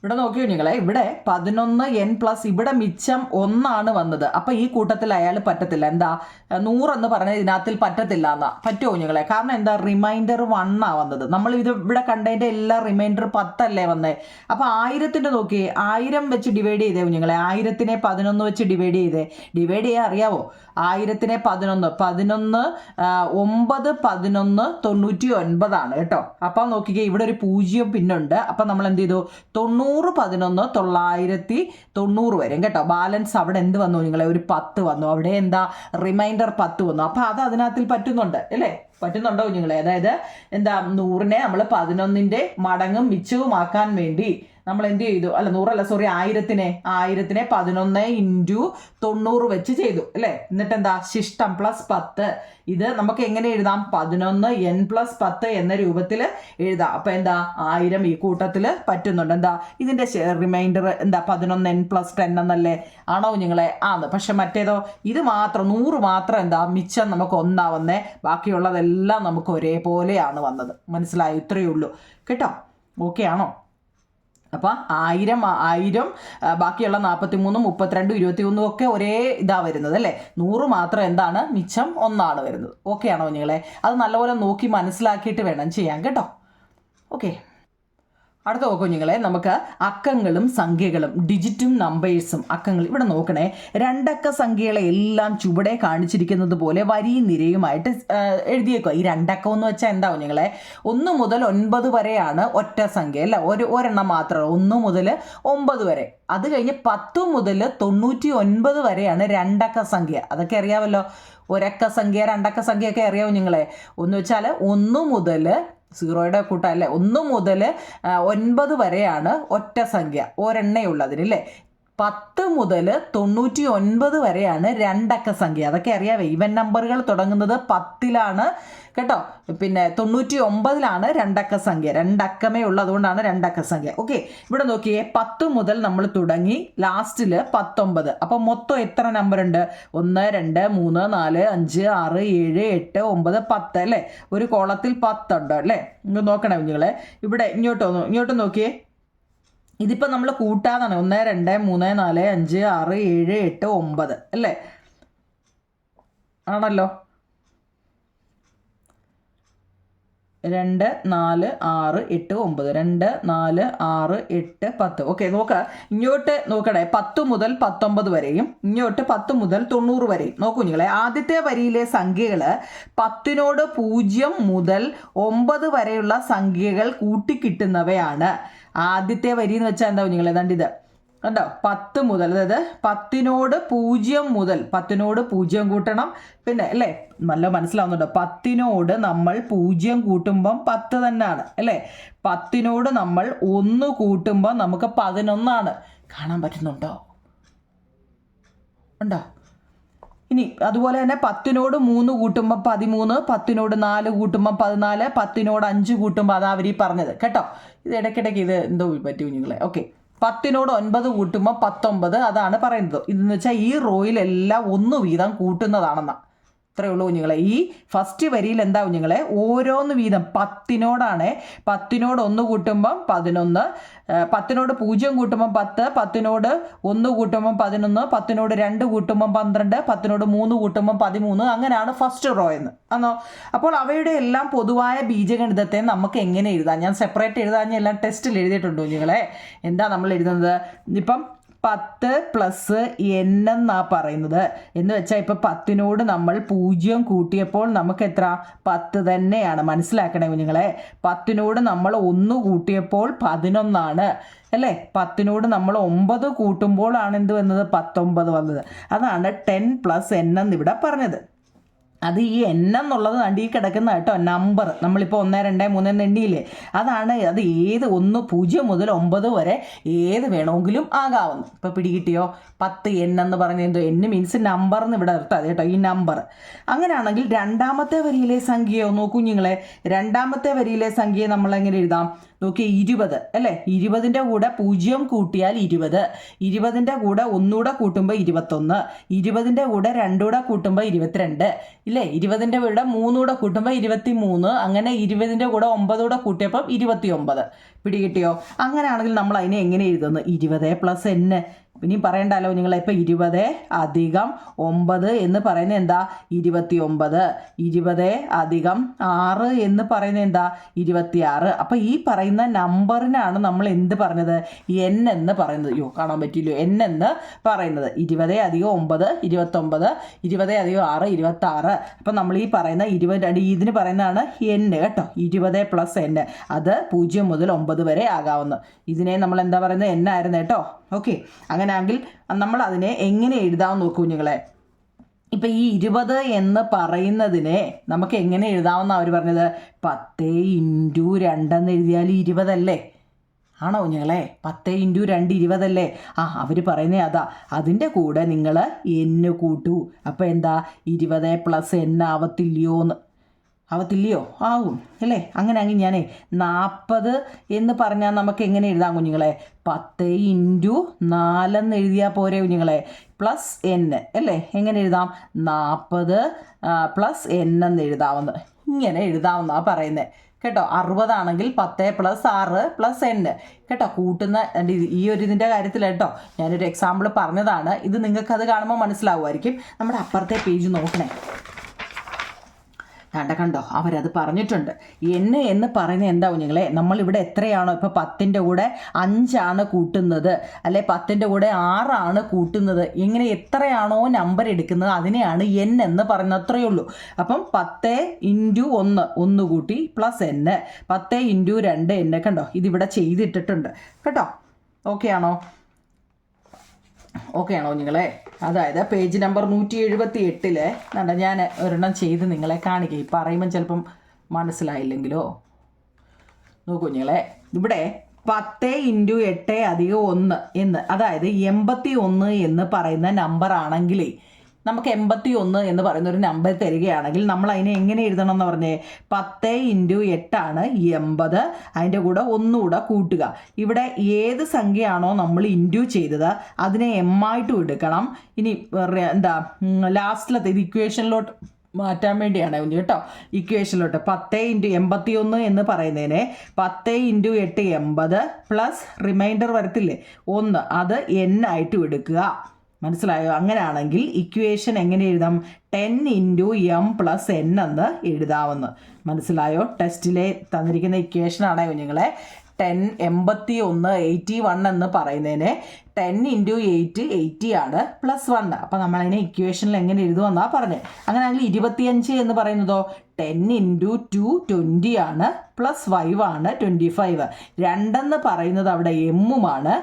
ഇവിടെ നോക്കിയോ നിങ്ങളെ, ഇവിടെ 11n + ഇവിടെ മിച്ചം 1 വന്നത്. അപ്പം ഈ കൂട്ടത്തിൽ അയാൾ പറ്റത്തില്ല. എന്താ 100 എന്ന് പറഞ്ഞാൽ ഇതിനകത്തിൽ പറ്റത്തില്ല എന്നാ. പറ്റുമോ നിങ്ങളെ? കാരണം എന്താ? റിമൈൻഡർ 1 വന്നത്. നമ്മൾ ഇത് ഇവിടെ കണ്ടതിൻ്റെ എല്ലാ റിമൈൻഡർ 10 അല്ലേ വന്നേ. അപ്പം 1000ൻ്റെ നോക്കിയേ, 1000 വെച്ച് ഡിവൈഡ് ചെയ്തേ നിങ്ങളെ. 1000നെ 11 വെച്ച് ഡിവൈഡ് ചെയ്തേ. ഡിവൈഡ് ചെയ്യാൻ അറിയാവോ? 1000നെ 11 9 11 99 കേട്ടോ. അപ്പം നോക്കിക്കേ, ഇവിടെ ഒരു 0 പിന്നുണ്ട്. അപ്പം നമ്മൾ എന്ത് ചെയ്തു? 90 11 990 വരും കേട്ടോ. ബാലൻസ് അവിടെ എന്ത് വന്നു നിങ്ങളെ? ഒരു 10 വന്നു. അവിടെ എന്താ? റിമൈൻഡർ 10 വന്നു. അപ്പം അത് അതിനകത്തിൽ പറ്റുന്നുണ്ട് അല്ലേ. പറ്റുന്നുണ്ടോ നിങ്ങളെ? അതായത് എന്താ? 100നെ നമ്മൾ 11ൻ്റെ മടങ്ങും മിച്ചവുമാക്കാൻ വേണ്ടി നമ്മൾ എന്ത് ചെയ്തു? അല്ല 100 അല്ല, സോറി, 1000നെ 11 × 90 വെച്ച് ചെയ്തു അല്ലേ. എന്നിട്ട് എന്താ? ശിഷ്ടം +10. ഇത് നമുക്ക് എങ്ങനെ എഴുതാം? 11n + 10 എന്ന രൂപത്തിൽ എഴുതാം. അപ്പം എന്താ? 1000 ഈ കൂട്ടത്തിൽ പറ്റുന്നുണ്ട്. എന്താ ഇതിൻ്റെ റിമൈൻഡർ? എന്താ 11n + 10 എന്നല്ലേ. ആണോ നിങ്ങളെ? പക്ഷെ മറ്റേതോ? ഇത് മാത്രം 100 മാത്രം എന്താ? മിച്ചം നമുക്ക് 1 വന്നേ. ബാക്കിയുള്ളതെല്ലാം നമുക്ക് ഒരേപോലെയാണ് വന്നത്. മനസ്സിലായോ? ഇത്രയേ ഉള്ളൂ കേട്ടോ. ഓക്കെ ആണോ? അപ്പം 1000 ബാക്കിയുള്ള 43 32 21 ഒക്കെ ഒരേ ഇതാ വരുന്നത് അല്ലേ. 100 മാത്രം എന്താണ്? മിച്ചം 1 വരുന്നത്. ഓക്കെ ആണോ നിങ്ങളെ? അത് നല്ലപോലെ നോക്കി മനസ്സിലാക്കിയിട്ട് വേണം ചെയ്യാൻ കേട്ടോ. ഓക്കെ, അടുത്ത നോക്കൂ നിങ്ങളെ. നമുക്ക് അക്കങ്ങളും സംഖ്യകളും, ഡിജിറ്റും നമ്പേഴ്സും. അക്കങ്ങൾ ഇവിടെ നോക്കണേ. 2 അക്ക സംഖ്യകളെ എല്ലാം ചുവടെ കാണിച്ചിരിക്കുന്നത് പോലെ വരിയും നിരയുമായിട്ട് എഴുതിയേക്കുക. ഈ 2 അക്കം എന്ന് വെച്ചാൽ എന്താവും നിങ്ങളെ? 1 മുതൽ 9 വരെയാണ് ഒറ്റ സംഖ്യ അല്ല, ഒരെണ്ണം മാത്രമേ. 1 മുതൽ 9 വരെ. അത് കഴിഞ്ഞ് 10 മുതൽ 99 വരെയാണ് 2 അക്ക സംഖ്യ. അതൊക്കെ അറിയാമല്ലോ. ഒരക്ക സംഖ്യ, 2 അക്ക സംഖ്യയൊക്കെ അറിയാമോ നിങ്ങളെ? ഒന്ന് വെച്ചാൽ 1 മുതൽ 0യുടെ കൂട്ടം അല്ലേ. 1 മുതൽ 9 വരെയാണ് ഒറ്റ സംഖ്യ, ഒരെണ്ണേ ഉള്ളതിന് അല്ലേ. 10 മുതൽ 99 വരെയാണ് 2 അക്ക സംഖ്യ. അതൊക്കെ അറിയാവേ. ഈവൻ നമ്പറുകൾ തുടങ്ങുന്നത് 10-ലാണ് കേട്ടോ. പിന്നെ 99-ലാണ് 2 അക്ക സംഖ്യ. 2 അക്കമേ ഉള്ളൂ, അതുകൊണ്ടാണ് 2 അക്ക സംഖ്യ. ഓക്കെ, ഇവിടെ നോക്കിയേ. 10 മുതൽ നമ്മൾ തുടങ്ങി, ലാസ്റ്റിൽ 19. അപ്പം മൊത്തം എത്ര നമ്പർ ഉണ്ട്? 1 2 3 4 5 6 7 8 9 10 അല്ലേ. ഒരു കോളത്തിൽ 10 ഉണ്ട് അല്ലേ. നിങ്ങൾ നോക്കണേ കുഞ്ഞുങ്ങളെ. ഇവിടെ ഇങ്ങോട്ട് നോക്കിയേ. ഇതിപ്പോൾ നമ്മൾ കൂട്ടാതാണ്. 1 2 3 4 5 6 7 8 9 അല്ലേ. ആണല്ലോ. 2 4 6 8 9 2 4 6 8 10. ഓക്കെ, ഇങ്ങോട്ട് നോക്കണേ. 10 മുതൽ 19 വരെയും ഇങ്ങോട്ട് 10 മുതൽ 90 വരെയും. നോക്കൂ നിങ്ങളെ. ആദ്യത്തെ വരിയിലെ സംഖ്യകൾ 10നോട് 0 മുതൽ 9 വരെയുള്ള സംഖ്യകൾ കൂട്ടിക്കിട്ടുന്നവയാണ്. ആദ്യത്തെ വരി എന്ന് വെച്ചാൽ എന്താ നിങ്ങൾ? ഏതാണ്ട് ഇത് കണ്ടോ? 10 മുതൽ, അതായത് 10നോട് 0 മുതൽ 10നോട് 0 കൂട്ടണം. പിന്നെ അല്ലേ, നല്ല മനസ്സിലാവുന്നുണ്ടോ? 10നോട് നമ്മൾ 0 കൂട്ടുമ്പം 10 തന്നെയാണ് അല്ലേ. 10നോട് നമ്മൾ 1 കൂട്ടുമ്പോൾ നമുക്ക് 11 കാണാൻ പറ്റുന്നുണ്ടോ? ഉണ്ടോ? ഇനി അതുപോലെ തന്നെ 10നോട് 3 കൂട്ടുമ്പോൾ 13, 10നോട് 4 കൂട്ടുമ്പോൾ 14, 10നോട് 5 കൂട്ടുമ്പോൾ അതാ അവർ പറഞ്ഞത് കേട്ടോ. ഇത് ഇടയ്ക്കിടയ്ക്ക് ഇത് എന്തോ പറ്റി കുഞ്ഞുങ്ങളെ. ഓക്കെ, 10നോട് 9 കൂട്ടുമ്പോൾ 19, അതാണ് പറയുന്നത്. ഇതെന്ന് വെച്ചാൽ ഈ റോയിലെല്ലാം 1 വീതം കൂട്ടുന്നതാണെന്നാ. ഇത്രയേ ഉള്ളൂ കുഞ്ഞുങ്ങളെ. ഈ ഫസ്റ്റ് വരിയിൽ എന്താ കുഞ്ഞുങ്ങളെ, ഓരോന്ന് വീതം 10നോടാണ്. 10നോട് 1 കൂട്ടുമ്പം 11, 10നോട് 0 കൂട്ടുമ്പം 10, 10നോട് 1 കൂട്ടുമ്പം 11, 10നോട് 2 കൂട്ടുമ്പം 12, 10നോട് 3 കൂട്ടുമ്പം 13. അങ്ങനെയാണ് ഫസ്റ്റ് റോ എന്ന് ആണോ. അപ്പോൾ അവയുടെ എല്ലാം പൊതുവായ ബീജഗണിതത്തെ നമുക്ക് എങ്ങനെ എഴുതാം? ഞാൻ സെപ്പറേറ്റ് എഴുതാൻ എല്ലാം ടെസ്റ്റിൽ എഴുതിയിട്ടുണ്ട് കുഞ്ഞുങ്ങളെ. എന്താ നമ്മൾ എഴുതുന്നത്? ഇപ്പം 10 പ്ലസ് n എന്നാ പറയുന്നത്. എന്ന് വെച്ചാൽ ഇപ്പം 10നോട് നമ്മൾ 0 കൂട്ടിയപ്പോൾ നമുക്ക് എത്ര? 10 തന്നെയാണ്. മനസ്സിലാക്കണേ കുഞ്ഞുങ്ങളെ. 10നോട് നമ്മൾ 1 കൂട്ടിയപ്പോൾ 11 അല്ലേ. 10നോട് നമ്മൾ 9 കൂട്ടുമ്പോഴാണ് എന്ത് വന്നത്? 19 വന്നത്. അതാണ് 10 പ്ലസ് n എന്നിവിടെ പറഞ്ഞത്. അത് ഈ n എന്നുള്ളത് ഈ കിടക്കുന്ന കേട്ടോ നമ്പർ. നമ്മളിപ്പോൾ 1, 2, 3 എന്ന് എണ്ണിയില്ലേ, അതാണ്. അത് ഏത് 1, 0 മുതൽ 9 വരെ ഏത് വേണമെങ്കിലും ആകാവുന്നു. ഇപ്പോൾ പിടികിട്ടിയോ? 10n എന്ന് പറഞ്ഞ എന്തോ? n മീൻസ് നമ്പർ എന്ന് ഇവിടെ നിർത്താതെ കേട്ടോ, ഈ നമ്പർ. അങ്ങനെയാണെങ്കിൽ രണ്ടാമത്തെ വരിയിലെ സംഖ്യയോ നോക്കൂ കുഞ്ഞുങ്ങളെ. രണ്ടാമത്തെ വരിയിലെ സംഖ്യയെ നമ്മൾ എങ്ങനെ എഴുതാം? നോക്കി, 20 അല്ലേ. 20ൻ്റെ കൂടെ 0 കൂട്ടിയാൽ 20, 20ൻ്റെ കൂടെ 1 കൂടെ കൂട്ടുമ്പോൾ 21, 20ൻ്റെ കൂടെ 2 കൂടെ കൂട്ടുമ്പോൾ 22 ഇല്ലേ. 20ൻ്റെ കൂടെ 3 കൂടെ കൂട്ടുമ്പോൾ 23, അങ്ങനെ 20ൻ്റെ കൂടെ 9 കൂടെ കൂട്ടിയപ്പം 29. പിടികിട്ടിയോ? അങ്ങനെയാണെങ്കിൽ നമ്മൾ അതിനെ എങ്ങനെ എഴുതുന്നു? 20 പ്ലസ് n. ഇനിയും പറയണ്ടല്ലോ നിങ്ങളെ. ഇപ്പം 20 അധികം 9 എന്ന് പറയുന്നത് എന്താ? 29. 20 അധികം 6 എന്ന് പറയുന്നത് എന്താ? 26. അപ്പം ഈ പറയുന്ന നമ്പറിനാണ് നമ്മൾ എന്ത് പറഞ്ഞത്? n എന്ന് പറയുന്നത്. അയ്യോ, കാണാൻ പറ്റില്ലോ. n എന്ന് പറയുന്നത് 20 അധികം 9 29, 20 അധികം 6 26. അപ്പം നമ്മൾ ഈ പറയുന്ന 22 ഇതിന് പറയുന്നതാണ് n കേട്ടോ. 20 പ്ലസ് n, അത് 0 മുതൽ 9 വരെ ആകാവുന്നു. ഇതിനെ നമ്മൾ എന്താ പറയുന്നത്? n ആയിരുന്നു കേട്ടോ. ഓക്കെ, അങ്ങനെയാണെങ്കിൽ നമ്മൾ അതിനെ എങ്ങനെ എഴുതാമെന്ന് നോക്കൂ കുഞ്ഞുങ്ങളെ. ഇപ്പം ഈ 20 എന്ന് പറയുന്നതിനെ നമുക്ക് എങ്ങനെ എഴുതാമെന്നാണ് അവർ പറഞ്ഞത്? 10 ഇൻറ്റു 2 എന്ന് എഴുതിയാൽ 20 അല്ലേ? ആണോ കുഞ്ഞുങ്ങളെ? 10 ഇൻറ്റു 2 20 അല്ലേ? അവർ പറയുന്നത് അതാ. അതിൻ്റെ കൂടെ നിങ്ങൾ n കൂട്ടൂ. അപ്പം എന്താ? 20 പ്ലസ് n ആവത്തില്ലയോ? ആവും അല്ലേ. അങ്ങനെയാണെങ്കിൽ ഞാനേ 40 എന്ന് പറഞ്ഞാൽ നമുക്ക് എങ്ങനെ എഴുതാം കുഞ്ഞുങ്ങളെ? 10 ഇൻറ്റു 4 എന്ന് എഴുതിയാൽ പോരെ കുഞ്ഞുങ്ങളെ? പ്ലസ് n അല്ലേ. എങ്ങനെ എഴുതാം? 40 പ്ലസ് n എന്ന് എഴുതാവുന്നത്. ഇങ്ങനെ എഴുതാവുന്നതാണ് പറയുന്നത് കേട്ടോ. 60 ആണെങ്കിൽ 10 പ്ലസ് 6 പ്ലസ് n കേട്ടോ. കൂട്ടുന്ന ഈ ഒരു ഇതിൻ്റെ കാര്യത്തിൽ കേട്ടോ ഞാനൊരു എക്സാമ്പിൾ പറഞ്ഞതാണ്. ഇത് നിങ്ങൾക്കത് കാണുമ്പോൾ മനസ്സിലാവുമായിരിക്കും. നമ്മുടെ അപ്പുറത്തെ പേജ് നോക്കണേ. കണ്ടോ, അവരത് പറഞ്ഞിട്ടുണ്ട്. n എന്ന് പറയുന്നത് എന്താ കുഞ്ഞുങ്ങളെ? നമ്മളിവിടെ എത്രയാണോ ഇപ്പോൾ 10ൻ്റെ കൂടെ 5 കൂട്ടുന്നത്, അല്ലെ 10ൻ്റെ കൂടെ 6 കൂട്ടുന്നത്, ഇങ്ങനെ എത്രയാണോ നമ്പർ എടുക്കുന്നത് അതിനെയാണ് n എന്ന് പറയുന്നത്. അത്രയേ ഉള്ളൂ. അപ്പം 10 ഇൻറ്റു 1 കൂട്ടി പ്ലസ് n, 10 ഇൻറ്റു 2 n. കണ്ടോ, ഇതിവിടെ ചെയ്തിട്ടിട്ടുണ്ട് കേട്ടോ. ഓക്കെ ആണോ കുഞ്ഞുങ്ങളെ? അതായത് പേജ് നമ്പർ 178 ഞാൻ ഒരെണ്ണം ചെയ്ത് നിങ്ങളെ കാണിക്കുക. ഈ പറയുമ്പം ചിലപ്പം മനസ്സിലായില്ലെങ്കിലോ. നോക്കൂ കുഞ്ഞുങ്ങളെ, ഇവിടെ 10 ഇൻറ്റു 8 അധികം 1 എന്ന്, അതായത് 81 എന്ന് പറയുന്ന നമ്പർ ആണെങ്കിലേ നമുക്ക് 81 എന്ന് പറയുന്ന ഒരു നമ്പർ തരികയാണെങ്കിൽ നമ്മൾ അതിനെ എങ്ങനെ എഴുതണം എന്ന് പറഞ്ഞേ? 10 ഇൻറ്റു 8 ആണ് 80, അതിൻ്റെ കൂടെ 1 കൂടെ കൂട്ടുക. ഇവിടെ ഏത് സംഖ്യയാണോ നമ്മൾ ഇൻറ്റു ചെയ്തത് അതിനെ m ആയിട്ടും എടുക്കണം. ഇനി എന്താ ലാസ്റ്റിലത്തെ ഇത് ഇക്വേഷനിലോട്ട് മാറ്റാൻ വേണ്ടിയാണ് കുഞ്ഞു കേട്ടോ. ഇക്വേഷനിലോട്ട് 10 ഇൻറ്റു 81 എന്ന് പറയുന്നതിനെ 10 ഇൻറ്റു 8 80 പ്ലസ് റിമൈൻഡർ വരത്തില്ലേ 1, അത് n ആയിട്ടും എടുക്കുക. മനസ്സിലായോ? അങ്ങനെയാണെങ്കിൽ ഇക്വേഷൻ എങ്ങനെ എഴുതാം? 10 ഇൻറ്റു m പ്ലസ് n എന്ന് എഴുതാമെന്ന്. മനസ്സിലായോ? ടെസ്റ്റിലെ തന്നിരിക്കുന്ന ഇക്വേഷനാണ് കുഞ്ഞുങ്ങളെ. 81 എന്ന് പറയുന്നതിനെ 10 ഇൻറ്റു 8 80 ആണ് പ്ലസ് 1. അപ്പം നമ്മളതിനെ ഇക്വേഷനിൽ എങ്ങനെ എഴുതുമെന്നാണ് പറഞ്ഞത്. അങ്ങനെയാണെങ്കിൽ 25 എന്ന് പറയുന്നതോ 10 ഇൻറ്റു 2 20 ആണ് പ്ലസ് 5 ആണ് 25. 2 എന്ന് പറയുന്നത് അവിടെ എമ്മുമാണ്,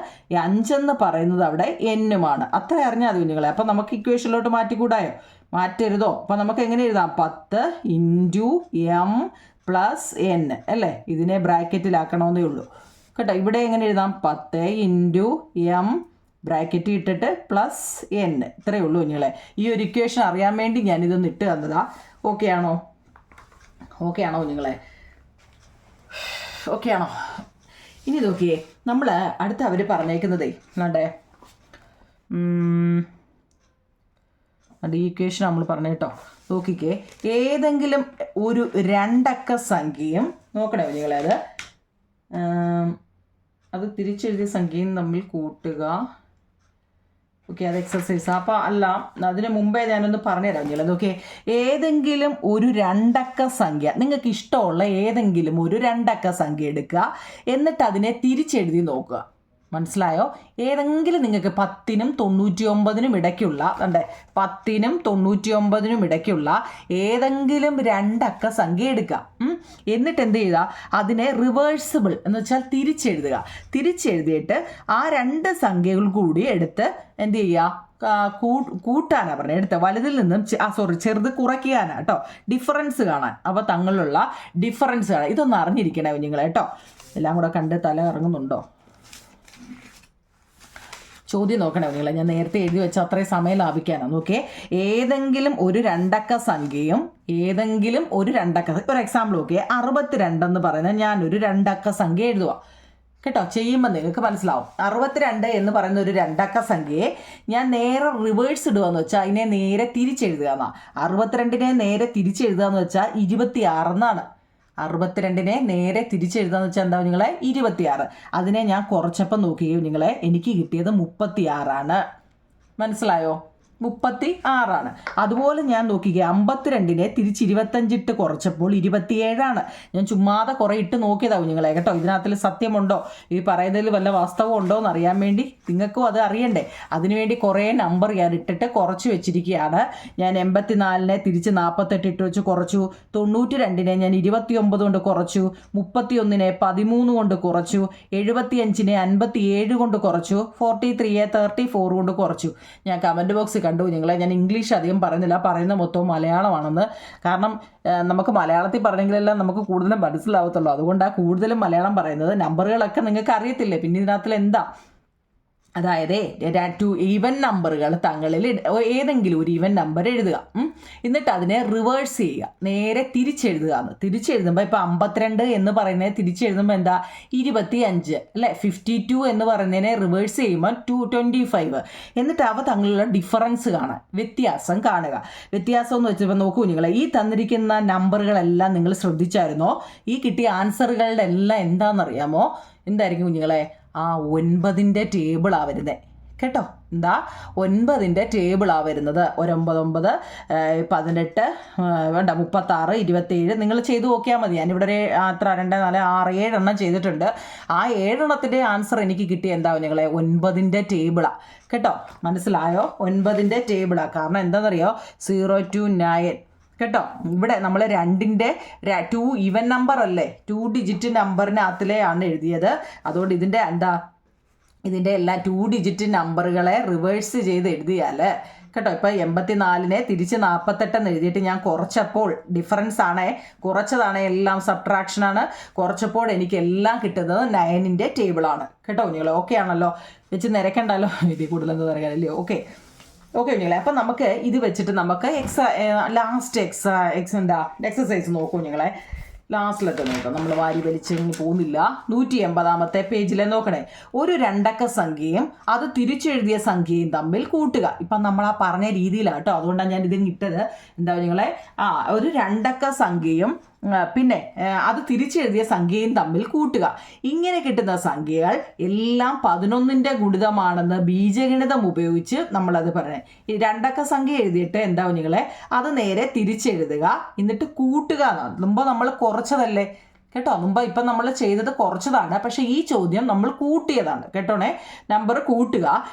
5 എന്ന് പറയുന്നത് അവിടെ എന്നുമാണ്. അത്ര അറിഞ്ഞാൽ മതി കുഞ്ഞുങ്ങളെ. അപ്പം നമുക്ക് ഇക്വേഷനിലോട്ട് മാറ്റിക്കൂടായോ? മാറ്റരുതോ? അപ്പം നമുക്ക് എങ്ങനെ എഴുതാം? 10 ഇൻറ്റു m പ്ലസ് n അല്ലേ. ഇതിനെ ബ്രാക്കറ്റിലാക്കണമെന്നേ ഉള്ളൂ കേട്ടോ. ഇവിടെ എങ്ങനെ എഴുതാം? 10 ഇൻറ്റു m ബ്രാക്കറ്റ് ഇട്ടിട്ട് പ്ലസ് n. ഇത്രയേ ഉള്ളൂ കുഞ്ഞുങ്ങളെ. ഈ ഒരു ഇക്വേഷൻ അറിയാൻ വേണ്ടി ഞാനിതൊന്ന് ഇട്ട് തന്നതാ. ഓക്കെ ആണോ കുഞ്ഞുങ്ങളെ? ഓക്കെ ആണോ? ഇനി നോക്കിയേ, നമ്മൾ അടുത്ത അവർ പറഞ്ഞേക്കുന്നതേ അല്ലാണ്ടേ അത് ഈ ഇക്വേഷൻ നമ്മൾ പറഞ്ഞു കേട്ടോ. നോക്കിക്കേ, ഏതെങ്കിലും ഒരു 2 അക്ക സംഖ്യയും നോക്കണേ കുഞ്ഞുങ്ങളെ, അത് തിരിച്ചെഴുതിയ സംഖ്യയും തമ്മിൽ കൂട്ടുക. ഓക്കെ, അത് എക്സസൈസ്. അപ്പോൾ അല്ല, അതിന് മുമ്പേ ഞാനൊന്ന് പറഞ്ഞുതരാം കുഞ്ഞുങ്ങളെ. നോക്കിയേ, ഏതെങ്കിലും ഒരു 2 അക്ക സംഖ്യ, നിങ്ങൾക്ക് ഇഷ്ടമുള്ള ഏതെങ്കിലും ഒരു 2 അക്ക സംഖ്യ എടുക്കുക, എന്നിട്ട് അതിനെ തിരിച്ചെഴുതി നോക്കുക. മനസ്സിലായോ? ഏതെങ്കിലും നിങ്ങൾക്ക് 10നും 99നും ഇടയ്ക്കുള്ള 10നും 99നും ഇടയ്ക്കുള്ള ഏതെങ്കിലും 2 അക്ക സംഖ്യ എടുക്കുക. എന്നിട്ട് എന്ത് ചെയ്യുക, അതിനെ റിവേഴ്സിബിൾ എന്ന് വെച്ചാൽ തിരിച്ചെഴുതിയിട്ട് ആ 2 സംഖ്യകൾ കൂടി എടുത്ത് എന്ത് ചെയ്യുക, കൂട്ടാനാണ് പറഞ്ഞത്. എടുത്ത് വലുതിൽ നിന്നും ചെറുത് കുറയ്ക്കാനാണ് കേട്ടോ, ഡിഫറൻസ് കാണാൻ. അപ്പോൾ തങ്ങളുള്ള ഡിഫറൻസ് കാണാൻ. ഇതൊന്ന് അറിഞ്ഞിരിക്കണേ കുഞ്ഞുങ്ങളെ കേട്ടോ. എല്ലാം കൂടെ കണ്ട് തല ഇറങ്ങുന്നുണ്ടോ? ചോദ്യം നോക്കണേ കുഞ്ഞുങ്ങളെ, ഞാൻ നേരത്തെ എഴുതി വെച്ച അത്രയും സമയം ലാഭിക്കാനാണ്. നോക്കിയേ, ഏതെങ്കിലും ഒരു 2 അക്ക സംഖ്യയും ഒരു എക്സാമ്പിൾ നോക്കിയേ, 62 എന്ന് പറയുന്നത് ഞാനൊരു 2 അക്ക സംഖ്യ എഴുതുക കേട്ടോ. ചെയ്യുമ്പോൾ നിങ്ങൾക്ക് മനസ്സിലാവും. 62 എന്ന് പറയുന്ന ഒരു 2 അക്ക സംഖ്യയെ ഞാൻ നേരെ റിവേഴ്സ് ഇടുകയെന്ന് വെച്ചാൽ അതിനെ നേരെ തിരിച്ചെഴുതുക എന്നാണ്. 62നെ നേരെ തിരിച്ചെഴുതുക എന്ന് വെച്ചാൽ 26 എന്നാണ്. 62നെ നേരെ തിരിച്ചെഴുതാന്ന് വെച്ചാൽ എന്താ നിങ്ങളെ, 26. അതിനെ ഞാൻ കുറച്ചപ്പം നോക്കിയോ നിങ്ങളെ, എനിക്ക് കിട്ടിയത് 36 ആണ്. മനസ്സിലായോ? 36. അതുപോലെ ഞാൻ നോക്കിക്കേ, 52നെ തിരിച്ച് 25 ഇട്ട് കുറച്ചപ്പോൾ 27. ഞാൻ ചുമ്മാതെ കുറേ ഇട്ട് നോക്കിയതാവും നിങ്ങളെ കേട്ടോ. ഇതിനകത്തിൽ സത്യമുണ്ടോ, ഈ പറയുന്നതിൽ വല്ല വാസ്തവം ഉണ്ടോ എന്ന് അറിയാൻ വേണ്ടി, നിങ്ങൾക്കും അത് അറിയണ്ടേ. അതിനുവേണ്ടി കുറേ നമ്പർ ഞാൻ ഇട്ടിട്ട് കുറച്ച് വെച്ചിരിക്കുകയാണ്. ഞാൻ 84നെ തിരിച്ച് 48 ഇട്ട് വെച്ച് കുറച്ചു, 92നെ ഞാൻ 29 കൊണ്ട് കുറച്ചു, 31നെ 13 കൊണ്ട് കുറച്ചു, 75നെ 57 കൊണ്ട് കുറച്ചു, 43യെ 34 കൊണ്ട് കുറച്ചു. ഞാൻ കമൻറ്റ് ബോക്സിൽ കണ്ടു നിങ്ങളെ. ഞാൻ ഇംഗ്ലീഷ് അധികം പറയുന്നില്ല, പറയുന്ന മൊത്തവും മലയാളമാണെന്ന്. കാരണം നമുക്ക് മലയാളത്തിൽ പറഞ്ഞെങ്കിലെല്ലാം നമുക്ക് കൂടുതലും മനസ്സിലാവത്തുള്ളൂ. അതുകൊണ്ടാണ് കൂടുതലും മലയാളം പറയുന്നത്. നമ്പറുകളൊക്കെ നിങ്ങൾക്ക് അറിയത്തില്ലേ, പിന്നെ ഇതിനകത്തിൽ എന്താ, അതായത് 2 ഈവൻ നമ്പറുകൾ തങ്ങളിൽ ഏതെങ്കിലും ഒരു ഈവൻ നമ്പർ എഴുതുക, എന്നിട്ട് അതിനെ റിവേഴ്സ് ചെയ്യുക, നേരെ തിരിച്ചെഴുതുമ്പോൾ ഇപ്പോൾ 52 എന്ന് പറയുന്നത് തിരിച്ചെഴുതുമ്പോൾ എന്താ, 25 അല്ലേ. 52 എന്ന് പറയുന്നതിനെ റിവേഴ്സ് ചെയ്യുമ്പോൾ 25. എന്നിട്ട് അവ തങ്ങളിലുള്ള ഡിഫറൻസ് കാണാൻ, വ്യത്യാസം കാണുക. വ്യത്യാസം എന്ന് വെച്ചപ്പോൾ നോക്കൂ നിങ്ങളെ, ഈ തന്നിരിക്കുന്ന നമ്പറുകളെല്ലാം നിങ്ങൾ ശ്രദ്ധിച്ചായിരുന്നോ? ഈ കിട്ടിയ ആൻസറുകളുടെ എല്ലാം എന്താണെന്നറിയാമോ? എന്തായിരിക്കും കുഞ്ഞുങ്ങളെ? 9ന്റെ ടേബിളാണ് വരുന്നത് കേട്ടോ. എന്താ, 9ന്റെ ടേബിളാണ് വരുന്നത്. 9, 9, 18, 36, 27 നിങ്ങൾ ചെയ്ത് നോക്കിയാൽ മതി. ഞാനിവിടെ ഒരു 2, 4, 6, 7 എണ്ണം ചെയ്തിട്ടുണ്ട്. ആ 7 എണ്ണത്തിൻ്റെ ആൻസർ എനിക്ക് കിട്ടിയ എന്താ നിങ്ങളെ, 9ന്റെ ടേബിളാണ് കേട്ടോ. മനസ്സിലായോ? 9ന്റെ ടേബിളാണ്. കാരണം എന്താണെന്നറിയോ, 0 to 9 കേട്ടോ. ഇവിടെ നമ്മൾ 2ന്റെ 2 ഈവൻ നമ്പർ അല്ലേ, 2 ഡിജിറ്റ് നമ്പറിനകത്തിലെയാണ് എഴുതിയത്. അതുകൊണ്ട് ഇതിൻ്റെ എല്ലാ 2 ഡിജിറ്റ് നമ്പറുകളെ റിവേഴ്സ് ചെയ്ത് എഴുതിയാൽ കേട്ടോ. ഇപ്പോൾ 84നെ തിരിച്ച് 48 എന്ന് എഴുതിയിട്ട് ഞാൻ കുറച്ചപ്പോൾ ഡിഫറൻസ് ആണേ, കുറച്ചതാണേ, എല്ലാം സബ്ട്രാക്ഷനാണ്. കുറച്ചപ്പോൾ എനിക്ക് എല്ലാം കിട്ടുന്നത് 9ന്റെ ടേബിളാണ് കേട്ടോ കുഞ്ഞുങ്ങളെ. ഓക്കെ ആണല്ലോ? വെച്ച് നിരക്കണ്ടല്ലോ, ഇതിൽ കൂടുതലെന്ന് പറയാനല്ലേ. ഓക്കെ കുഞ്ഞുങ്ങളെ, അപ്പം നമുക്ക് ഇത് വെച്ചിട്ട് നമുക്ക് ലാസ്റ്റ് എക്സസൈസ് നോക്കൂ കുഞ്ഞുങ്ങളെ. ലാസ്റ്റിലൊക്കെ നോക്കാം, നമ്മൾ വാരി വലിച്ചെങ്കിൽ പോകുന്നില്ല. 180ാമത്തെ പേജിലെ നോക്കണേ. ഒരു 2 അക്ക സംഖ്യയും അത് തിരിച്ചെഴുതിയ സംഖ്യയും തമ്മിൽ കൂട്ടുക. ഇപ്പം നമ്മൾ ആ പറഞ്ഞ രീതിയിലാണ് കേട്ടോ. അതുകൊണ്ടാണ് ഞാൻ ഇതിന് ഇട്ടത്. എന്താ നിങ്ങളെ, ഒരു 2 അക്ക സംഖ്യയും പിന്നെ അത് തിരിച്ചെഴുതിയ സംഖ്യയും തമ്മിൽ കൂട്ടുക. ഇങ്ങനെ കിട്ടുന്ന സംഖ്യകൾ എല്ലാം 11ന്റെ ഗുണിതമാണെന്ന് ബീജഗണിതം ഉപയോഗിച്ച് നമ്മളത് പറയണേ. ഈ 2 അക്ക സംഖ്യ എഴുതിയിട്ട് എന്താ നിങ്ങളെ, അത് നേരെ തിരിച്ചെഴുതുക, എന്നിട്ട് കൂട്ടുക എന്നാണ്. മുമ്പ് നമ്മൾ കുറച്ചതല്ലേ കേട്ടോ. മുമ്പ് ഇപ്പം നമ്മൾ ചെയ്തത് കുറച്ചതാണ്, പക്ഷേ ഈ ചോദ്യം നമ്മൾ കൂട്ടിയതാണ് കേട്ടോണേ. നമ്പർ കൂട്ടുക,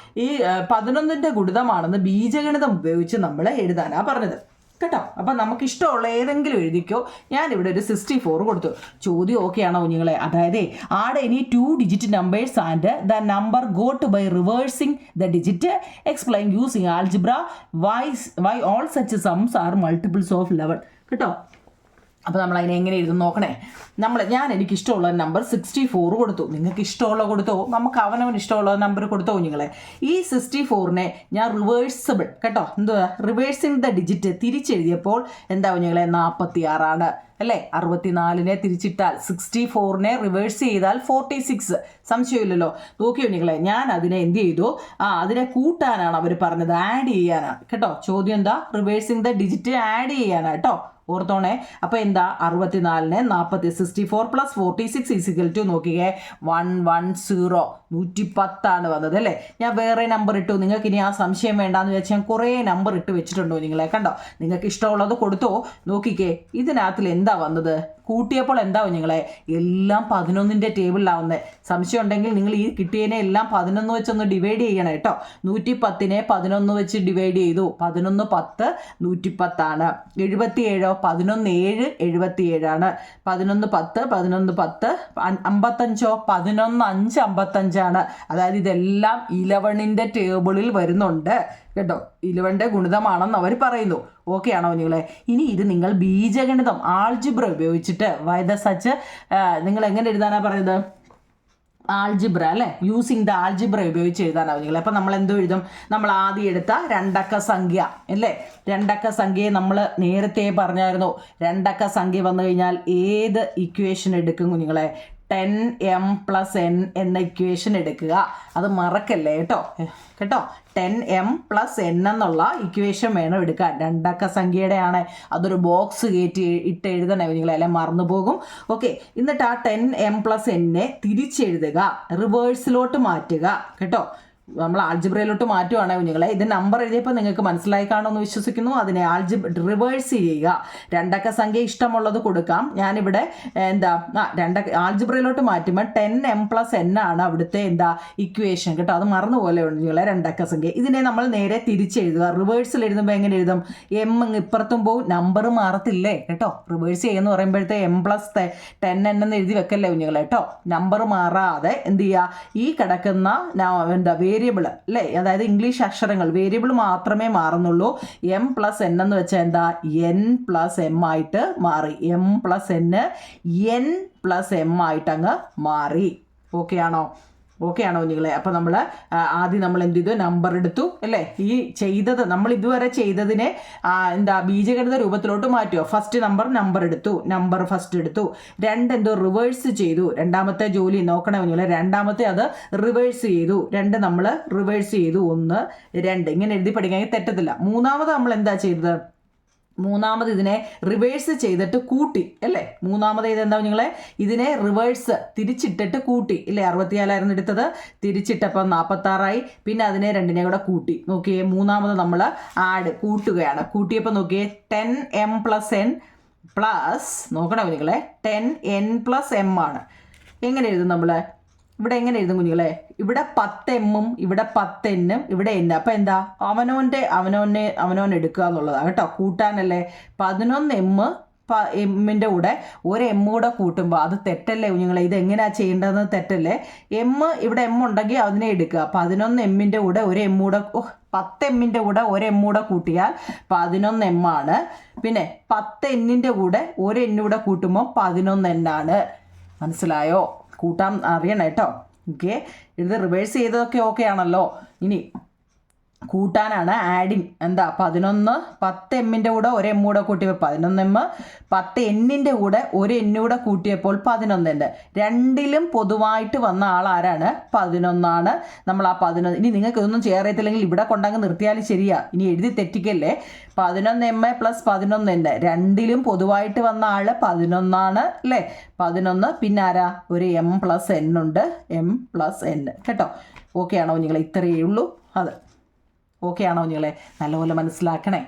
ഈ 11ന്റെ ഗുണിതമാണെന്ന് ബീജഗണിതം ഉപയോഗിച്ച് നമ്മൾ എഴുതാനാണ് പറഞ്ഞത് കേട്ടോ. അപ്പം നമുക്ക് ഇഷ്ടമുള്ള ഏതെങ്കിലും എഴുതിക്കോ. ഞാനിവിടെ ഒരു 64 കൊടുത്തു. ചോദ്യം ഓക്കെ ആണോ കുഞ്ഞുങ്ങളെ? അതായത് add any 2 digit numbers and the number got by reversing the digit. Explain using algebra why all such sums are multiples of 11 കേട്ടോ. അപ്പോൾ നമ്മൾ അതിനെ എങ്ങനെ എഴുതും നോക്കണേ. എനിക്ക് ഇഷ്ടമുള്ള നമ്പർ 64 കൊടുത്തു. നിങ്ങൾക്ക് ഇഷ്ടമുള്ള കൊടുത്തോ, നമുക്ക് അവനവന് ഇഷ്ടമുള്ള നമ്പർ കൊടുത്തോ നിങ്ങളെ. ഈ 64നെ ഞാൻ റിവേഴ്സിബിൾ കേട്ടോ, എന്തുവാ റിവേഴ്സിങ് ദ ഡിജിറ്റ് തിരിച്ചെഴുതിയപ്പോൾ എന്താ കുഞ്ഞുങ്ങളെ 46 അല്ലേ. 64നെ തിരിച്ചിട്ടാൽ 64നെ റിവേഴ്സ് ചെയ്താൽ 46. സംശയമില്ലല്ലോ. നോക്കിയോ കുഞ്ഞുങ്ങളെ, ഞാൻ അതിനെ എന്ത് ചെയ്തു, അതിനെ കൂട്ടാനാണ് അവർ പറഞ്ഞത്, ആഡ് ചെയ്യാനാണ് കേട്ടോ. ചോദ്യം എന്താ, റിവേഴ്സിങ് ദ ഡിജിറ്റ് ആഡ് ചെയ്യാനാണ് കേട്ടോ. ഓർത്തോണേ. അപ്പോൾ എന്താ 64നെ 64 + 46 നോക്കിയേ 110 110 വന്നത് അല്ലേ. ഞാൻ വേറെ നമ്പർ ഇട്ടു, നിങ്ങൾക്ക് ഇനി ആ സംശയം വേണ്ടാന്ന് വെച്ചാൽ ഞാൻ കുറേ നമ്പർ ഇട്ട് വെച്ചിട്ടുണ്ടോ നിങ്ങളെ കണ്ടോ. നിങ്ങൾക്ക് ഇഷ്ടമുള്ളത് കൊടുത്തോ. നോക്കിക്കേ ഇതിനകത്തിൽ എന്താ വന്നത്, കൂട്ടിയപ്പോൾ എന്താവും നിങ്ങളെ എല്ലാം 11ൻ്റെ ടേബിളിലാവുന്നത്. സംശയം ഉണ്ടെങ്കിൽ നിങ്ങൾ ഈ കിട്ടിയതിനെ എല്ലാം 11 വെച്ചൊന്ന് ഡിവൈഡ് ചെയ്യണം കേട്ടോ. 110നെ 11 വെച്ച് ഡിവൈഡ് ചെയ്തു. 11 10 110 77 11 7 77 11 10 11 10 55 11 5 55. അതായത് ഇതെല്ലാം 11ൻ്റെ ടേബിളിൽ വരുന്നുണ്ട് കേട്ടോ. 11ൻ്റെ ഗുണിതമാണെന്ന് അവർ പറയുന്നു. ഓക്കെ ആണോ നിങ്ങളെ. ഇനി ഇത് നിങ്ങൾ ബീജഗണിതം ആൾജിബ്ര ഉപയോഗിച്ചിട്ട് സച്ച് നിങ്ങൾ എങ്ങനെ എഴുതാനാണ് പറയുന്നത്, ആൾജിബ്ര അല്ലേ, യൂസിങ് ദ ആൾജിബ്ര ഉപയോഗിച്ച് എഴുതാനാവും നിങ്ങൾ. അപ്പം നമ്മൾ എന്തോ എഴുതും, നമ്മൾ ആദ്യം എടുത്ത രണ്ടക്ക സംഖ്യ അല്ലേ. രണ്ടക്ക സംഖ്യയെ നമ്മൾ നേരത്തെ പറഞ്ഞായിരുന്നു. രണ്ടക്ക സംഖ്യ വന്നു കഴിഞ്ഞാൽ ഏത് ഇക്വേഷൻ എടുക്കും കുഞ്ഞുങ്ങളെ, 10m + n എന്ന ഇക്വേഷൻ എടുക്കുക. അത് മറക്കല്ലേ കേട്ടോ. 10m + n എന്നുള്ള ഇക്വേഷൻ വേണം എടുക്കാൻ. രണ്ടക്ക സംഖ്യയുടെ ആണ്. അതൊരു ബോക്സ് കയറ്റി ഇട്ട് എഴുതണേ നിങ്ങൾ, അല്ലെ മറന്നു പോകും. ഓക്കെ. എന്നിട്ട് ആ 10m + n തിരിച്ചെഴുതുക, റിവേഴ്സിലോട്ട് മാറ്റുക കേട്ടോ. നമ്മൾ ആൾജിബ്രയിലോട്ട് മാറ്റുവാണ് കുഞ്ഞുങ്ങളെ. ഇത് നമ്പർ എഴുതിയപ്പോൾ നിങ്ങൾക്ക് മനസ്സിലായി കാണുമെന്ന് വിശ്വസിക്കുന്നു. അതിനെ റിവേഴ്സ് ചെയ്യുക. രണ്ടക്ക സംഖ്യ ഇഷ്ടമുള്ളത് കൊടുക്കാം. ഞാനിവിടെ ആൾജിബ്രയിലോട്ട് മാറ്റുമ്പോൾ 10m + n ആണ് അവിടുത്തെ ഇക്വേഷൻ കേട്ടോ. അത് മറന്നുപോലെ കുഞ്ഞുങ്ങളെ രണ്ടക്ക സംഖ്യ. ഇതിനെ നമ്മൾ നേരെ തിരിച്ചെഴുതുക. റിവേഴ്സിൽ എഴുതുമ്പോൾ എങ്ങനെ എഴുതും, എം ഇപ്പുറത്തും പോവും, നമ്പർ മാറത്തില്ലേ കേട്ടോ. റിവേഴ്സ് ചെയ്യുമെന്ന് പറയുമ്പോഴത്തെ m + 10n എന്ന് എഴുതി വെക്കല്ലേ കുഞ്ഞുങ്ങളെ കേട്ടോ. നമ്പർ മാറാതെ എന്ത് ചെയ്യുക, ഈ കിടക്കുന്ന വേരിയബിൾ അല്ലേ, അതായത് ഇംഗ്ലീഷ് അക്ഷരങ്ങൾ വേരിയബിൾ മാത്രമേ മാറുന്നുള്ളൂ. m + n എന്ന് വെച്ചാൽ എന്താ, n + m ആയിട്ട് മാറി. m + n n + m ആയിട്ട് അങ്ങ് മാറി. ഓക്കെ ആണോ നിങ്ങളെ. അപ്പം നമ്മൾ ആദ്യം നമ്മൾ എന്ത് ചെയ്തു, നമ്പർ എടുത്തു അല്ലേ. ഈ ചെയ്തത് നമ്മൾ ഇതുവരെ ചെയ്തതിനെ ബീജഗണിത രൂപത്തിലോട്ട് മാറ്റുക. ഫസ്റ്റ് നമ്പർ എടുത്തു, നമ്പർ ഫസ്റ്റ് എടുത്തു. എന്തോ റിവേഴ്സ് ചെയ്തു. രണ്ടാമത്തെ ജോലി നോക്കണേ കുഞ്ഞുങ്ങളെ. രണ്ടാമത്തെ അത് റിവേഴ്സ് ചെയ്തു. നമ്മൾ റിവേഴ്സ് ചെയ്തു. 1 2 ഇങ്ങനെ എഴുതി പഠിക്കാൻ തെറ്റത്തില്ല. മൂന്നാമത് നമ്മൾ എന്താ ചെയ്തത്, മൂന്നാമത് ഇതിനെ റിവേഴ്സ് ചെയ്തിട്ട് കൂട്ടി അല്ലേ. മൂന്നാമത് ഇതെന്താ നിങ്ങളെ, ഇതിനെ റിവേഴ്സ് തിരിച്ചിട്ടിട്ട് കൂട്ടി ഇല്ലേ. 64 എടുത്തത്, തിരിച്ചിട്ടപ്പോൾ 46 പിന്നെ അതിനെ 2നെ കൂടെ കൂട്ടി. നോക്കിയേ മൂന്നാമത് നമ്മൾ കൂട്ടുകയാണ്. കൂട്ടിയപ്പോൾ നോക്കിയേ 10m + n പ്ലസ് നോക്കണം നിങ്ങളെ 10n + m ആണ്. എങ്ങനെ എഴുതും നമ്മൾ, ഇവിടെ എങ്ങനെ എഴുതും കുഞ്ഞുങ്ങളെ, ഇവിടെ 10m ഇവിടെ 10n ഇവിടെ n. അപ്പം എന്താ, അവനവൻ എടുക്കുക എന്നുള്ളതാണ് കേട്ടോ. കൂട്ടാനല്ലേ. 11m എമ്മിൻ്റെ കൂടെ ഒരു m കൂടെ കൂട്ടുമ്പോൾ അത് തെറ്റല്ലേ കുഞ്ഞുങ്ങളെ. ഇത് എങ്ങനെയാണ് ചെയ്യേണ്ടതെന്ന് തെറ്റല്ലേ. ഇവിടെ m ഉണ്ടെങ്കിൽ അതിനെ എടുക്കുക. 11mൻ്റെ കൂടെ ഒരു m കൂടെ 10mൻ്റെ കൂടെ ഒരു m കൂടെ കൂട്ടിയാൽ 11m ആണ്. പിന്നെ 10nൻ്റെ കൂടെ ഒരു n കൂടെ കൂട്ടുമ്പോൾ 11n ആണ്. മനസ്സിലായോ? കൂട്ടാൻ അറിയണം കേട്ടോ. ഓക്കെ. ഇത് റിവേഴ്സ് ചെയ്തതൊക്കെ ഓക്കെ ആണല്ലോ. ഇനി കൂട്ടാനാണ് ആഡിങ്. 10mൻ്റെ കൂടെ ഒരു m കൂടെ കൂട്ടിയപ്പോൾ 11m, 10nൻ്റെ കൂടെ ഒരു n കൂടെ കൂട്ടിയപ്പോൾ 11n. രണ്ടിലും പൊതുവായിട്ട് വന്ന ആളാരാണ്, 11 നമ്മൾ ആ 11. ഇനി നിങ്ങൾക്ക് ഇതൊന്നും ചെയ്യാറിയത്തില്ലെങ്കിൽ ഇവിടെ കൊണ്ടങ്ങ് നിർത്തിയാൽ ശരിയാ. ഇനി എഴുതി തെറ്റിക്കല്ലേ. 11m + 11n രണ്ടിലും പൊതുവായിട്ട് വന്ന ആള് 11 അല്ലേ. 11 പിന്നെ ആരാ, ഒരു m + n ഉണ്ട്, m + n കേട്ടോ. ഓക്കെ ആണോ നിങ്ങൾ, ഇത്രയേ ഉള്ളൂ. അത് ഓക്കെ ആണോ നിങ്ങളെ, നല്ലപോലെ മനസ്സിലാക്കണേ.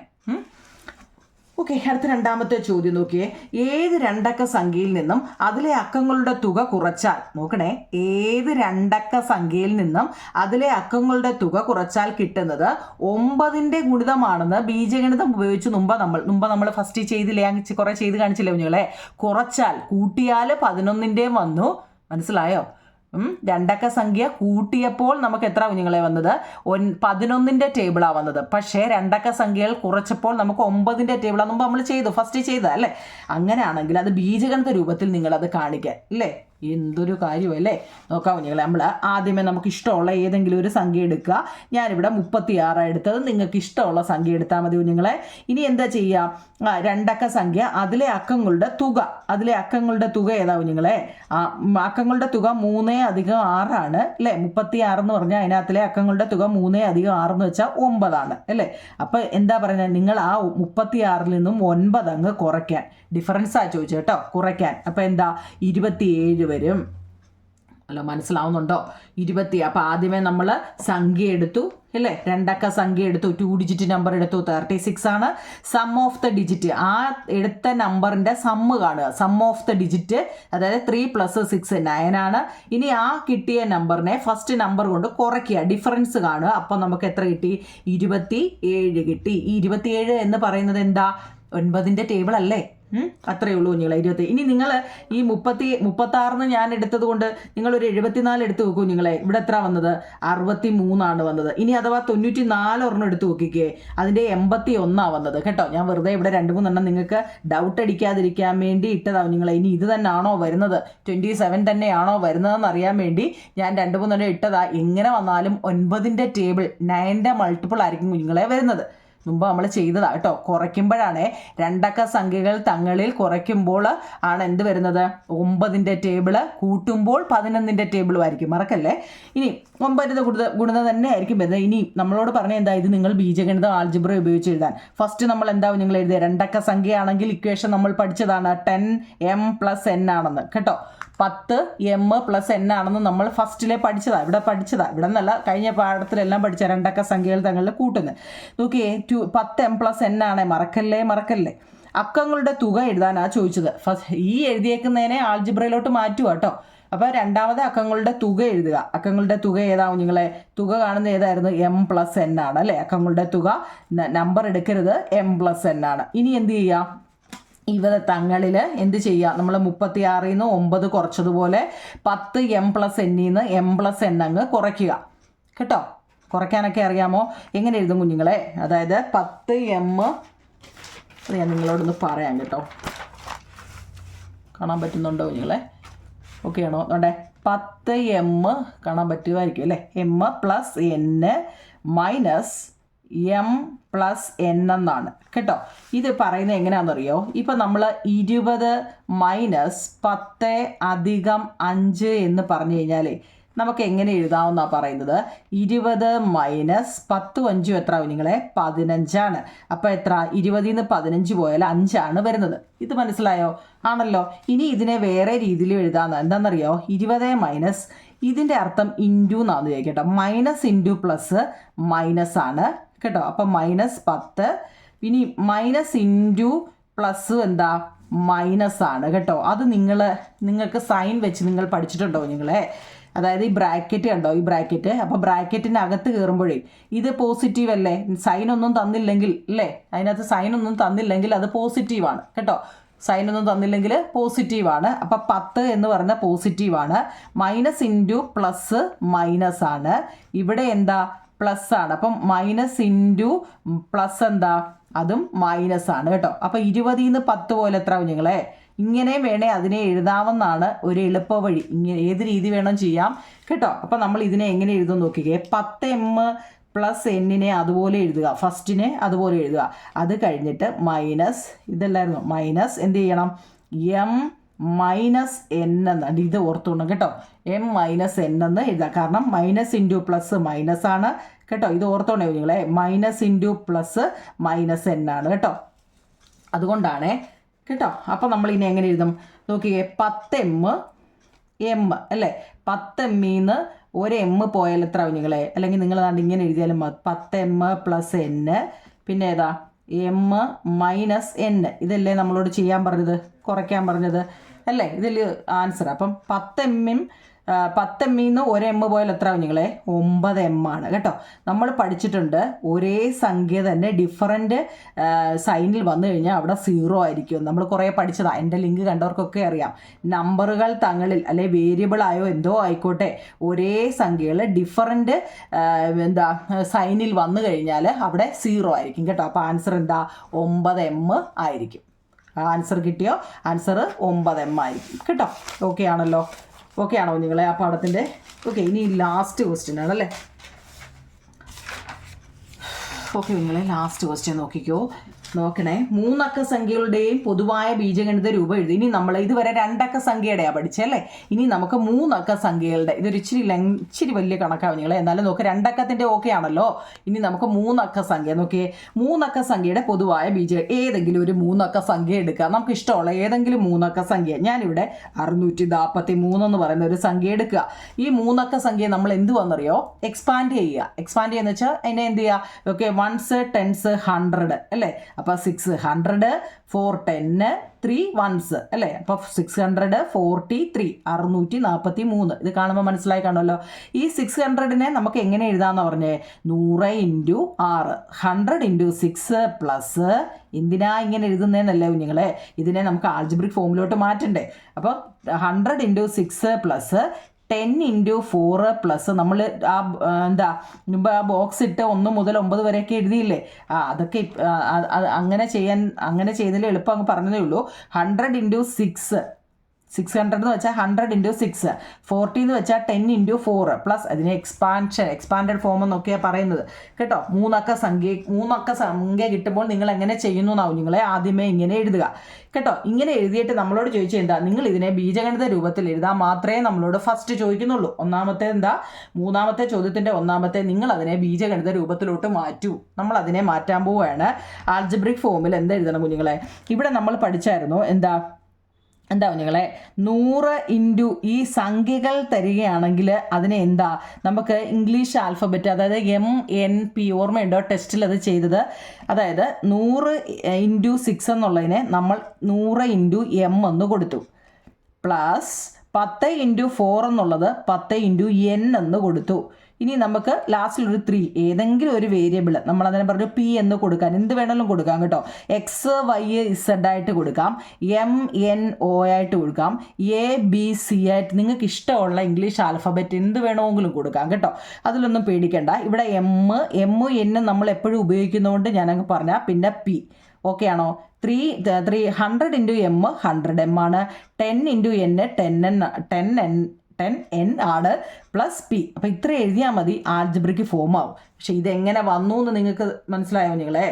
ഓക്കെ. അടുത്ത രണ്ടാമത്തെ ചോദ്യം നോക്കിയേ. ഏത് രണ്ടക്ക സംഖ്യയിൽ നിന്നും അതിലെ അക്കങ്ങളുടെ തുക കുറച്ചാൽ, നോക്കണേ, ഏത് രണ്ടക്ക സംഖ്യയിൽ നിന്നും അതിലെ അക്കങ്ങളുടെ തുക കുറച്ചാൽ കിട്ടുന്നത് 9ൻ്റെ ഗുണിതമാണെന്ന് ബീജഗണിതം ഉപയോഗിച്ച് മുമ്പ് നമ്മൾ ഫസ്റ്റ് ചെയ്തില്ലേ, കുറേ ചെയ്ത് കാണിച്ചില്ലേ കുഞ്ഞുങ്ങളെ. കുറച്ചാൽ കൂട്ടിയാൽ 11ൻ്റെ വന്നു. മനസ്സിലായോ? രണ്ടക്ക സംഖ്യ കൂട്ടിയപ്പോൾ നമുക്ക് എത്ര കുഞ്ഞുങ്ങളെ വന്നത് 11ന്റെ ടേബിളാണ് വന്നത്. പക്ഷേ രണ്ടക്ക സംഖ്യകൾ കുറച്ചപ്പോൾ നമുക്ക് 9ന്റെ ടേബിളാണ് മുമ്പ് നമ്മൾ ഫസ്റ്റ് ചെയ്ത അല്ലേ. അങ്ങനെയാണെങ്കിൽ അത് ബീജഗണിത രൂപത്തിൽ നിങ്ങളത് കാണിക്കുക അല്ലേ. എന്തൊരു കാര്യമല്ലേ. നോക്കാം കുഞ്ഞുങ്ങളെ, നമ്മൾ ആദ്യമേ നമുക്ക് ഇഷ്ടമുള്ള ഏതെങ്കിലും ഒരു സംഖ്യ എടുക്കുക. ഞാനിവിടെ 36 എടുത്തത്, നിങ്ങൾക്ക് ഇഷ്ടമുള്ള സംഖ്യ എടുത്താൽ മതി കുഞ്ഞുങ്ങളെ. ഇനി എന്താ ചെയ്യുക, രണ്ടക്ക സംഖ്യ അതിലെ അക്കങ്ങളുടെ തുക ഏതാ കുഞ്ഞുങ്ങളെ? അക്കങ്ങളുടെ തുക 3 + 6 ആണ് അല്ലേ. 36 എന്ന് പറഞ്ഞാൽ അതിനകത്തിലെ അക്കങ്ങളുടെ തുക 3 + 6 എന്ന് വെച്ചാൽ 9 ആണ് അല്ലേ. അപ്പോൾ എന്താ പറയുന്നത്, നിങ്ങൾ ആ 36 നിന്നും 9 അങ്ങ് കുറയ്ക്കാൻ, ഡിഫറൻസാണ് ചോദിച്ചു കേട്ടോ, കുറയ്ക്കാൻ. അപ്പോൾ എന്താ 27 വരും. അല്ല, മനസ്സിലാവുന്നുണ്ടോ? 20. അപ്പോൾ ആദ്യമേ നമ്മൾ സംഖ്യ എടുത്തു അല്ലേ, രണ്ടക്ക സംഖ്യ എടുത്തു, 2 ഡിജിറ്റ് നമ്പർ എടുത്തു, 36 ആണ്. സം ഓഫ് ദ ഡിജിറ്റ്, ആ എടുത്ത നമ്പറിൻ്റെ സമ്മ് കാണുക. സം ഓഫ് ദ ഡിജിറ്റ് അതായത് 3 + 6 9 ആണ്. ഇനി ആ കിട്ടിയ നമ്പറിനെ ഫസ്റ്റ് നമ്പർ കൊണ്ട് കുറയ്ക്കുക, ഡിഫറൻസ് കാണുക. അപ്പോൾ നമുക്ക് എത്ര കിട്ടി? 27 കിട്ടി. ഈ 27 എന്ന് പറയുന്നത് എന്താ? 9ന്റെ ടേബിൾ അല്ലേ. അത്രയേ ഉള്ളൂ കുഞ്ഞുങ്ങളെ, 20. ഇനി നിങ്ങൾ ഈ 36 ഞാൻ എടുത്തത് കൊണ്ട് നിങ്ങളൊരു 74 എടുത്ത് നോക്കൂ കുഞ്ഞുങ്ങളെ. ഇവിടെ എത്ര വന്നത്? 63 വന്നത്. ഇനി അഥവാ 94 ഒരെണ്ണം എടുത്ത് നോക്കിക്കേ, അതിൻ്റെ 81 വന്നത് കേട്ടോ. ഞാൻ വെറുതെ ഇവിടെ 2-3 എണ്ണം നിങ്ങൾക്ക് ഡൗട്ട് അടിക്കാതിരിക്കാൻ വേണ്ടി ഇട്ടതാണ് കുഞ്ഞുങ്ങളെ. ഇനി ഇത് തന്നെയാണോ വരുന്നത്, 27 തന്നെയാണോ വരുന്നതെന്ന് അറിയാൻ വേണ്ടി ഞാൻ 2-3 എണ്ണം ഇട്ടതാ. എങ്ങനെ വന്നാലും 9ന്റെ ടേബിൾ 9ന്റെ മൾട്ടിപ്പിൾ ആയിരിക്കും കുഞ്ഞുങ്ങളെ വരുന്നത്. മുമ്പ് നമ്മൾ ചെയ്തതാ കേട്ടോ. കുറയ്ക്കുമ്പോഴാണ്, രണ്ടക്ക സംഖ്യകൾ തങ്ങളിൽ കുറയ്ക്കുമ്പോൾ ആണ് എന്ത് വരുന്നത്? 9ന്റെ ടേബിള്, കൂട്ടുമ്പോൾ 11ന്റെ ടേബിളും ആയിരിക്കും, മറക്കല്ലേ. ഇനി 9 ഗുണിതം തന്നെ ആയിരിക്കും വരുന്നത്. ഇനി നമ്മളോട് പറഞ്ഞ എന്താ, ഇത് നിങ്ങൾ ബീജഗണിത ആൾജിബ്ര ഉപയോഗിച്ച് എഴുതാൻ. ഫസ്റ്റ് നമ്മൾ എന്താവും നിങ്ങൾ എഴുതുക, രണ്ടക്ക സംഖ്യയാണെങ്കിൽ ഇക്വേഷൻ നമ്മൾ പഠിച്ചതാണ് 10m + n ആണെന്ന് കേട്ടോ. 10m + n ആണെന്ന് നമ്മൾ ഫസ്റ്റിലെ പഠിച്ചതാ, ഇവിടെ നിന്നല്ല, കഴിഞ്ഞ പാഠത്തിലെല്ലാം പഠിച്ച രണ്ടക്ക സംഖ്യകൾ തങ്ങളിൽ കൂട്ടുന്നത്. നോക്കിയേ, 10m + n ആണേ, മറക്കല്ലേ. അക്കങ്ങളുടെ തുക എഴുതാനാണ് ചോദിച്ചത്. ഈ എഴുതിയേക്കുന്നതിനെ ആൾജിബ്രയിലോട്ട് മാറ്റുക കേട്ടോ. അപ്പോൾ രണ്ടാമത്തെ അക്കങ്ങളുടെ തുക എഴുതുക. അക്കങ്ങളുടെ തുക ഏതാവും നിങ്ങളെ? തുക കാണുന്ന ഏതായിരുന്നു? m + n ആണ് അല്ലേ. അക്കങ്ങളുടെ തുക നമ്പർ എടുക്കരുത്, m + n ആണ്. ഇനി എന്ത് ചെയ്യുക, ഇവരെ തങ്ങളിൽ എന്ത് ചെയ്യുക, നമ്മൾ 36 നിന്ന് 9 കുറച്ചതുപോലെ 10m + n നിന്ന് m + n അങ്ങ് കുറയ്ക്കുക കേട്ടോ. കുറയ്ക്കാനൊക്കെ അറിയാമോ? എങ്ങനെ എഴുതും കുഞ്ഞുങ്ങളെ? അതായത് 10m, ഞാൻ നിങ്ങളോടൊന്ന് പറയാം കേട്ടോ. കാണാൻ പറ്റുന്നുണ്ടോ കുഞ്ഞുങ്ങളെ? ഓക്കെ ആണോ? അതുകൊണ്ട് 10m കാണാൻ പറ്റുമായിരിക്കും അല്ലേ. m + n minus m + n എന്നാണ് കേട്ടോ. ഇത് പറയുന്നത് എങ്ങനെയാണെന്നറിയോ? ഇപ്പം നമ്മൾ 20 മൈനസ് 10 അധികം 5 എന്ന് പറഞ്ഞു കഴിഞ്ഞാൽ നമുക്ക് എങ്ങനെ എഴുതാമെന്നാണ് പറയുന്നത്. 20 മൈനസ് 10 5 എത്ര നിങ്ങളെ? 15 ആണ്. അപ്പോൾ എത്ര? 20 നിന്ന് 15 പോയാൽ 5 ആണ് വരുന്നത്. ഇത് മനസ്സിലായോ? ആണല്ലോ. ഇനി ഇതിനെ വേറെ രീതിയിൽ എഴുതാമെന്ന്. എന്താണെന്നറിയോ? 20 മൈനസ്, ഇതിൻ്റെ അർത്ഥം ഇൻറ്റു എന്നാന്ന് ചോദിക്കട്ടോ. മൈനസ് ഇൻറ്റു പ്ലസ് മൈനസ് ആണ് കേട്ടോ. അപ്പം -10. ഇനി മൈനസ് ഇൻറ്റു പ്ലസ് എന്താ? മൈനസ് ആണ് കേട്ടോ. അത് നിങ്ങൾക്ക് സൈൻ വെച്ച് നിങ്ങൾ പഠിച്ചിട്ടുണ്ടോ നിങ്ങളെ? അതായത് ഈ ബ്രാക്കറ്റ് കണ്ടോ, ഈ ബ്രാക്കറ്റ്. അപ്പോൾ ബ്രാക്കറ്റിൻ്റെ അകത്ത് കയറുമ്പോഴേ ഇത് പോസിറ്റീവ് അല്ലേ, സൈനൊന്നും തന്നില്ലെങ്കിൽ അല്ലേ, അതിനകത്ത് സൈനൊന്നും തന്നില്ലെങ്കിൽ അത് പോസിറ്റീവാണ് കേട്ടോ. സൈനൊന്നും തന്നില്ലെങ്കിൽ പോസിറ്റീവാണ്. അപ്പം 10 എന്ന് പറഞ്ഞാൽ പോസിറ്റീവാണ്. മൈനസ് ഇൻറ്റു പ്ലസ് മൈനസ് ആണ്. ഇവിടെ എന്താ? പ്ലസ് ആണ്. അപ്പം മൈനസ് ഇൻറ്റു പ്ലസ് എന്താ? അതും മൈനസ് ആണ് കേട്ടോ. അപ്പം 20 നിന്ന് 10 പോലെ എത്ര കുഞ്ഞുങ്ങളെ? ഇങ്ങനെ വേണേ അതിനെ എഴുതാമെന്നാണ് ഒരു എളുപ്പ വഴി. ഇങ്ങനെ ഏത് രീതി വേണം ചെയ്യാം കേട്ടോ. അപ്പം നമ്മൾ ഇതിനെ എങ്ങനെ എഴുതും നോക്കിക്കേ. 10m + n അതുപോലെ എഴുതുക, ഫസ്റ്റിനെ അതുപോലെ എഴുതുക. അത് കഴിഞ്ഞിട്ട് മൈനസ്, ഇതല്ലായിരുന്നു മൈനസ്, എന്ത് ചെയ്യണം? m - n എന്നാണ്. ഇത് ഓർത്തോണം കേട്ടോ. m - n എന്ന് എഴുതുക. കാരണം മൈനസ് ഇൻറ്റു പ്ലസ് മൈനസ് ആണ് കേട്ടോ. ഇത് ഓർത്തോണേ നിങ്ങളെ. Minus into plus minus n ആണ് കേട്ടോ. അതുകൊണ്ടാണ് കേട്ടോ. അപ്പം നമ്മൾ ഇനി എങ്ങനെ എഴുതും നോക്കിയേ. 10m അല്ലേ. 10m നിന്ന് ഒരു m പോയാൽ എത്ര കുഞ്ഞുങ്ങളെ? അല്ലെങ്കിൽ നിങ്ങൾ ഇങ്ങനെ എഴുതിയാലും 10m + n, പിന്നെ ഏതാ? m - n. ഇതല്ലേ നമ്മളോട് ചെയ്യാൻ പറഞ്ഞത്, കുറയ്ക്കാൻ പറഞ്ഞത് അല്ലേ? ഇതിൽ ആൻസർ. അപ്പം 10m 10 എമ്മിൽ നിന്ന് 1 എം പോയാൽ എത്ര കുഞ്ഞുങ്ങളെ 9 എം ആണ് കേട്ടോ. നമ്മൾ പഠിച്ചിട്ടുണ്ട് ഒരേ സംഖ്യ തന്നെ ഡിഫറൻറ്റ് സൈനിൽ വന്നു കഴിഞ്ഞാൽ അവിടെ 0 ആയിരിക്കും. നമ്മൾ കുറേ പഠിച്ചതാണ്. എൻ്റെ ലിങ്ക് കണ്ടവർക്കൊക്കെ അറിയാം. നമ്പറുകൾ തങ്ങളിൽ അല്ലെ വേരിയബിൾ ആയോ എന്തോ ആയിക്കോട്ടെ, ഒരേ സംഖ്യകൾ ഡിഫറൻറ്റ് സൈനിൽ വന്നു കഴിഞ്ഞാൽ അവിടെ 0 ആയിരിക്കും കേട്ടോ. അപ്പോൾ ആൻസർ എന്താ 9 എം ആയിരിക്കും. ആൻസർ കിട്ടിയോ? ആൻസർ 9 എം ആയിരിക്കും കേട്ടോ. ഓക്കെ ആണല്ലോ? ഓക്കെ ആണോ നിങ്ങളെ ആ പാഠത്തിൻ്റെ? ഓക്കെ, ഇനി ലാസ്റ്റ് ക്വസ്റ്റ്യൻ ആണല്ലേ. ഓക്കെ നിങ്ങളെ ലാസ്റ്റ് ക്വസ്റ്റ്യൻ നോക്കിക്കോ. നോക്കണേ, 3 അക്ക സംഖ്യകളുടെയും പൊതുവായ ബീജഗണിത രൂപം എഴുതി. ഇനി നമ്മൾ ഇതുവരെ 2 അക്ക സംഖ്യയുടെയാണ് പഠിച്ചല്ലേ. ഇനി നമുക്ക് 3 അക്ക സംഖ്യകളുടെ, ഇതൊരു ഇച്ചിരി വലിയ കണക്കാണ് നിങ്ങളെ, എന്നാലും നോക്ക് 2 അക്കത്തിൻ്റെ ഓക്കെ ആണല്ലോ. ഇനി നമുക്ക് 3 അക്ക സംഖ്യ നോക്കിയേ. 3 അക്ക സംഖ്യയുടെ പൊതുവായ ഏതെങ്കിലും ഒരു 3 അക്ക സംഖ്യ എടുക്കുക. നമുക്ക് ഇഷ്ടമുള്ള ഏതെങ്കിലും 3 അക്ക സംഖ്യ. ഞാനിവിടെ 643 എന്ന് പറയുന്ന ഒരു സംഖ്യ എടുക്കുക. ഈ 3 അക്ക സംഖ്യ നമ്മൾ എന്ത് വന്നറിയോ? എക്സ്പാൻഡ് ചെയ്യുക. എക്സ്പാൻഡ് ചെയ്യുക വെച്ചാൽ അതിനെ എന്ത് ചെയ്യുക? ഓക്കെ, 1s 10s 100 അല്ലേ. അപ്പോൾ 600 4 10 3 1s അല്ലേ. അപ്പോൾ 643 643. ഇത് കാണുമ്പോൾ മനസ്സിലായി കാണുമല്ലോ. ഈ 600നെ നമുക്ക് എങ്ങനെ എഴുതാമെന്ന് പറഞ്ഞേ? 100 × 6 100 × 6 പ്ലസ്, എന്തിനാ ഇങ്ങനെ എഴുതുന്നതെന്നല്ലേ കുഞ്ഞുങ്ങളെ, ഇതിനെ നമുക്ക് ആൾജിബ്രിക് ഫോമിലോട്ട് മാറ്റണ്ടേ. അപ്പോൾ 100 × 6 പ്ലസ് 10 × 4 പ്ലസ്, നമ്മൾ മുമ്പ് ആ ബോക്സ് ഇട്ട് 1 മുതൽ 9 വരെയൊക്കെ എഴുതിയില്ലേ, അതൊക്കെ അങ്ങനെ ചെയ്തതിൽ എളുപ്പം അങ്ങ് പറഞ്ഞതേ ഉള്ളൂ. 100 × 6 600 എന്ന് വെച്ചാൽ 100 × 6 40 എന്ന് വെച്ചാൽ 10 × 4 പ്ലസ് അതിന് എക്സ്പാൻഡഡ് ഫോം എന്നൊക്കെയാണ് പറയുന്നത് കേട്ടോ. 3 അക്ക സംഖ്യ കിട്ടുമ്പോൾ നിങ്ങൾ എങ്ങനെ ചെയ്യുന്നു എന്നാവും നിങ്ങളെ ആദ്യമേ ഇങ്ങനെ എഴുതുക കേട്ടോ. ഇങ്ങനെ എഴുതിയിട്ട് നമ്മളോട് ചോദിച്ചാൽ എന്താ, നിങ്ങൾ ഇതിനെ ബീജഗണിത രൂപത്തിൽ എഴുതാൻ മാത്രമേ നമ്മളോട് ഫസ്റ്റ് ചോദിക്കുന്നുള്ളൂ. മൂന്നാമത്തെ ചോദ്യത്തിൻ്റെ ഒന്നാമത്തെ, നിങ്ങൾ അതിനെ ബീജഗണിത രൂപത്തിലോട്ട് മാറ്റൂ. നമ്മൾ അതിനെ മാറ്റാൻ പോവുകയാണ്. ആൾജിബ്രിക് ഫോമിൽ എന്താ എഴുതണം കുഞ്ഞുങ്ങളെ? ഇവിടെ നമ്മൾ പഠിച്ചായിരുന്നു എന്താ കുഞ്ഞുങ്ങളെ, 100 × ഈ സംഖ്യകൾ തരികയാണെങ്കിൽ അതിനെ നമുക്ക് ഇംഗ്ലീഷ് ആൽഫബറ്റ്, അതായത് MNP, ഓർമ്മയുണ്ടോ ടെസ്റ്റിൽ അത് ചെയ്തത്? അതായത് 100 × 6 എന്നുള്ളതിനെ നമ്മൾ 100 × M എന്ന് കൊടുത്തു, പ്ലസ് 10 × 4 എന്നുള്ളത് 10 × N എന്ന് കൊടുത്തു. ഇനി നമുക്ക് ലാസ്റ്റിലൊരു 3, ഏതെങ്കിലും ഒരു വേരിയബിൾ നമ്മളതിനെ പറഞ്ഞു P എന്ന് കൊടുക്കാൻ, എന്ത് വേണമെങ്കിലും കൊടുക്കാം കേട്ടോ. XYZ ആയിട്ട് കൊടുക്കാം, MNO ആയിട്ട് കൊടുക്കാം, ABC ആയിട്ട്, നിങ്ങൾക്ക് ഇഷ്ടമുള്ള ഇംഗ്ലീഷ് ആൽഫബറ്റ് എന്ത് വേണമെങ്കിലും കൊടുക്കാം കേട്ടോ. അതിലൊന്നും പേടിക്കേണ്ട. ഇവിടെ M നമ്മൾ എപ്പോഴും ഉപയോഗിക്കുന്നതുകൊണ്ട് ഞാനങ്ങ് പറഞ്ഞാൽ, പിന്നെ P. ഓക്കെ ആണോ? 100 × M 100 M ആണ്, 10 × N 10N ആണ്, പ്ലസ് P. അപ്പോൾ ഇത്ര എഴുതിയാൽ മതി, ആൽജിബ്രിക് ഫോം ആവും. പക്ഷെ ഇതെങ്ങനെ വന്നു എന്ന് നിങ്ങൾക്ക് മനസ്സിലായോ നിങ്ങളെ?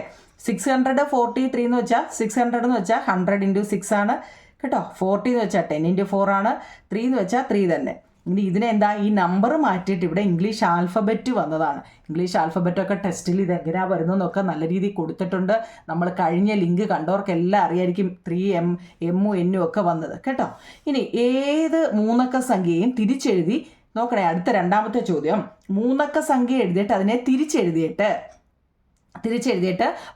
643 എന്ന് വെച്ചാൽ 600 എന്ന് വെച്ചാൽ 100 × 6 ആണ് കേട്ടോ. 40 എന്ന് വെച്ചാൽ 10 × 4 ആണ്, 3 എന്ന് വെച്ചാൽ 3 തന്നെ. ഇനി ഇതിനെന്താ, ഈ നമ്പർ മാറ്റിയിട്ട് ഇവിടെ ഇംഗ്ലീഷ് ആൽഫബറ്റ് വന്നതാണ്. ഇംഗ്ലീഷ് ആൽഫബറ്റൊക്കെ ടെസ്റ്റിൽ ഇതെങ്ങനെയാണ് വരുന്നതെന്നൊക്കെ നല്ല രീതിയിൽ കൊടുത്തിട്ടുണ്ട്. നമ്മൾ കഴിഞ്ഞ ലിങ്ക് കണ്ടവർക്കെല്ലാം അറിയായിരിക്കും 3M M N ഒക്കെ വന്നത് കേട്ടോ. ഇനി ഏത് 3 അക്ക സംഖ്യയും തിരിച്ചെഴുതി നോക്കണേ. അടുത്ത 2ാമത്തെ ചോദ്യം, 3 അക്ക സംഖ്യ എഴുതിയിട്ട് അതിനെ തിരിച്ചെഴുതിയിട്ട്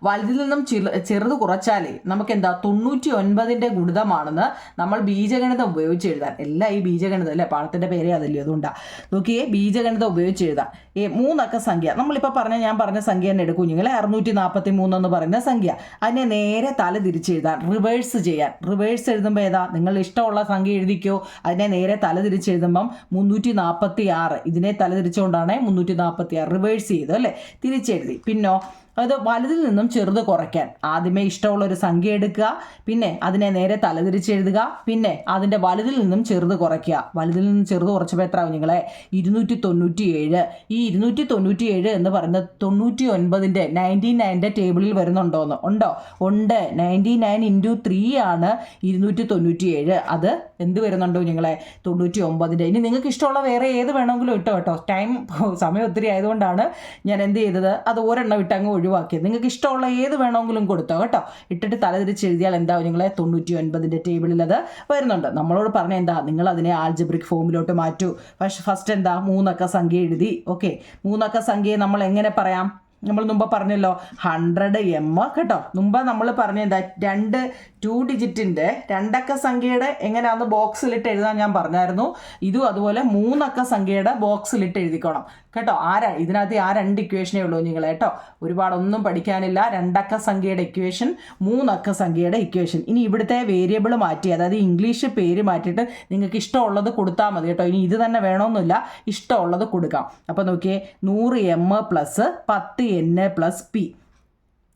വലുതിൽ നിന്നും ചെറുത് കുറച്ചാലേ നമുക്ക് എന്താ 99ൻ്റെ ഗുണിതമാണെന്ന് നമ്മൾ ബീജഗണിതം ഉപയോഗിച്ച് എഴുതാൻ. എല്ലാം ഈ ബീജഗണിതം അല്ലേ, പാഠത്തിൻ്റെ പേരേ അതല്ലേ, അതുകൊണ്ടാണ്. നോക്കിയേ, ബീജഗണിതം ഉപയോഗിച്ച് എഴുതാം. 3 അക്ക സംഖ്യ നമ്മളിപ്പോൾ ഞാൻ പറഞ്ഞ സംഖ്യ തന്നെ എടുക്കും കുഞ്ഞുങ്ങളെ. 643 എന്ന് പറയുന്ന സംഖ്യ, അതിനെ നേരെ തല തിരിച്ചെഴുതാൻ, റിവേഴ്സ് ചെയ്യാൻ. റിവേഴ്സ് എഴുതുമ്പോൾ ഏതാ, നിങ്ങൾ ഇഷ്ടമുള്ള സംഖ്യ എഴുതിക്കോ. അതിനെ നേരെ തല തിരിച്ചെഴുതുമ്പം 346, ഇതിനെ തല തിരിച്ചുകൊണ്ടാണ് 346 റിവേഴ്സ് ചെയ്തു അല്ലേ, തിരിച്ചെഴുതി. പിന്നോ അത് വലുതിൽ നിന്നും ചെറുത് കുറയ്ക്കാൻ ആദ്യമേ ഇഷ്ടമുള്ളൊരു സംഖ്യ എടുക്കുക, പിന്നെ അതിനെ നേരെ തലതിരിച്ചെഴുതുക, പിന്നെ അതിൻ്റെ വലുതിൽ നിന്നും ചെറുത് കുറയ്ക്കുക. വലുതിൽ നിന്നും ചെറുത് കുറച്ചപ്പോൾ എത്ര ആവും നിങ്ങളെ? 297. ഈ 297 എന്ന് പറയുന്നത് 99ൻ്റെ 99ൻ്റെ ടേബിളിൽ വരുന്നുണ്ടോയെന്ന്? ഉണ്ട്. 99 × 3 ആണ് 297. അത് എന്ത് വരുന്നുണ്ടോ നിങ്ങളെ? 99ൻ്റെ. ഇനി നിങ്ങൾക്ക് ഇഷ്ടമുള്ള വേറെ ഏത് വേണമെങ്കിലും ഇട്ടോ കേട്ടോ. സമയം ഒത്തിരി ആയതുകൊണ്ടാണ് ഞാൻ എന്ത് ചെയ്തത്, അത് ഒരെണ്ണം ഇട്ടങ്ങ് ഒഴിവാക്കിയത്. നിങ്ങൾക്ക് ഇഷ്ടമുള്ള ഏത് വേണമെങ്കിലും കൊടുത്തോ കേട്ടോ. ഇട്ടിട്ട് തലതിരിച്ച് എഴുതിയാൽ എന്താ നിങ്ങളെ 99ൻ്റെ ടേബിളിൽ അത് വരുന്നുണ്ട്. നമ്മളോട് പറഞ്ഞ എന്താ, നിങ്ങൾ അതിനെ ആൽജിബ്രിക് ഫോമിലോട്ട് മാറ്റൂ. പക്ഷെ ഫസ്റ്റ് എന്താ, 3 അക്ക സംഖ്യ എഴുതി. ഓക്കെ, 3 അക്ക സംഖ്യയെ നമ്മൾ എങ്ങനെ പറയാം? നമ്മൾ മുമ്പ് പറഞ്ഞല്ലോ 100m കേട്ടോ. മുമ്പ് നമ്മൾ പറഞ്ഞ എന്താ 2 ഡിജിറ്റിൻ്റെ 2 അക്ക സംഖ്യയുടെ എങ്ങനെയാണെന്ന് ബോക്സിലിട്ട് എഴുതാൻ ഞാൻ പറഞ്ഞായിരുന്നു. ഇതും അതുപോലെ 3 അക്ക സംഖ്യയുടെ ബോക്സിലിട്ട് എഴുതിക്കോണം കേട്ടോ. ഇതിനകത്ത് ആ 2 ഇക്വേഷനേ ഉള്ളൂ നിങ്ങൾ കേട്ടോ. ഒരുപാടൊന്നും പഠിക്കാനില്ല. 2 അക്ക സംഖ്യയുടെ ഇക്വേഷൻ, 3 അക്ക സംഖ്യയുടെ ഇക്വേഷൻ. ഇനി ഇവിടുത്തെ വേരിയബിൾ മാറ്റി, അതായത് ഇംഗ്ലീഷ് പേര് മാറ്റിയിട്ട് നിങ്ങൾക്ക് ഇഷ്ടമുള്ളത് കൊടുത്താൽ മതി കേട്ടോ. ഇനി ഇത് തന്നെ വേണമെന്നില്ല, ഇഷ്ടമുള്ളത് കൊടുക്കാം. അപ്പോൾ നോക്കിയേ, 100m + 10n + p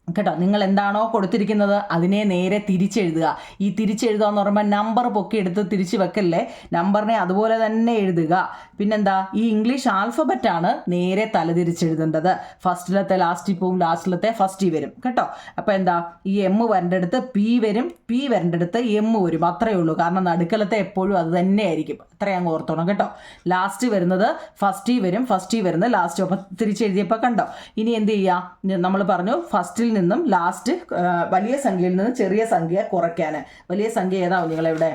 കേട്ടോ. നിങ്ങൾ എന്താണോ കൊടുത്തിരിക്കുന്നത് അതിനെ നേരെ തിരിച്ചെഴുതുക. ഈ തിരിച്ചെഴുതുക എന്ന് പറയുമ്പോൾ നമ്പർ പൊക്കി എടുത്ത് തിരിച്ച് വെക്കല്ലേ, നമ്പറിനെ അതുപോലെ തന്നെ എഴുതുക. പിന്നെന്താ, ഈ ഇംഗ്ലീഷ് ആൽഫബറ്റാണ് നേരെ തലതിരിച്ചെഴുതേണ്ടത്. ഫസ്റ്റിലത്തെ ലാസ്റ്റിൽ പോവും, ലാസ്റ്റിലത്തെ ഫസ്റ്റിൽ വരും കേട്ടോ. അപ്പോൾ എന്താ, ഈ എം വരേണ്ടടുത്ത് പി വരും, പി വരേണ്ടടുത്ത് എം വരും. അത്രയേ ഉള്ളൂ. കാരണം നടുക്കലത്തെ എപ്പോഴും അത് തന്നെ ആയിരിക്കും. അത്രയും അങ്ങ് ഓർത്തോണം കേട്ടോ. ലാസ്റ്റ് വരുന്നത് ഫസ്റ്റിൽ വരും, ഫസ്റ്റിൽ വരുന്നത് ലാസ്റ്റ്. അപ്പോൾ തിരിച്ചെഴുതിയപ്പോൾ കണ്ടോ. ഇനി എന്ത് ചെയ്യുക, നമ്മൾ പറഞ്ഞു ഫസ്റ്റിൽ നിന്നും ലാസ്റ്റ് വലിയ സംഖ്യയിൽ നിന്ന് ചെറിയ സംഖ്യ കുറയ്ക്കാൻ. വലിയ സംഖ്യ ഏതാവും നിങ്ങളെവിടെ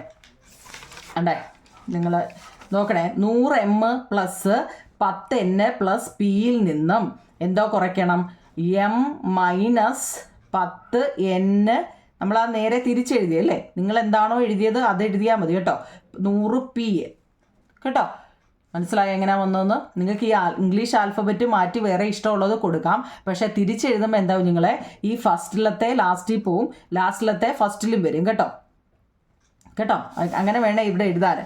അണ്ടേ, നിങ്ങൾ നോക്കണേ. 100m + 10n + പിയിൽ നിന്നും എന്തോ കുറയ്ക്കണം, m - 10n. നമ്മൾ ആ നേരെ തിരിച്ചെഴുതിയല്ലേ, നിങ്ങൾ എന്താണോ എഴുതിയത് അത് എഴുതിയാൽ മതി കേട്ടോ. 100p കേട്ടോ. മനസ്സിലായോ എങ്ങനെയാണ് വന്നതെന്ന്? നിങ്ങൾക്ക് ഈ ഇംഗ്ലീഷ് ആൽഫബറ്റ് മാറ്റി വേറെ ഇഷ്ടമുള്ളത് കൊടുക്കാം. പക്ഷേ തിരിച്ചെഴുതുമ്പോൾ എന്താവും നിങ്ങളെ, ഈ ഫസ്റ്റിലത്തെ ലാസ്റ്റിൽ പോവും, ലാസ്റ്റിലത്തെ ഫസ്റ്റിലും വരും കേട്ടോ. കേട്ടോ, അങ്ങനെ വേണേ ഇവിടെ എഴുതാൻ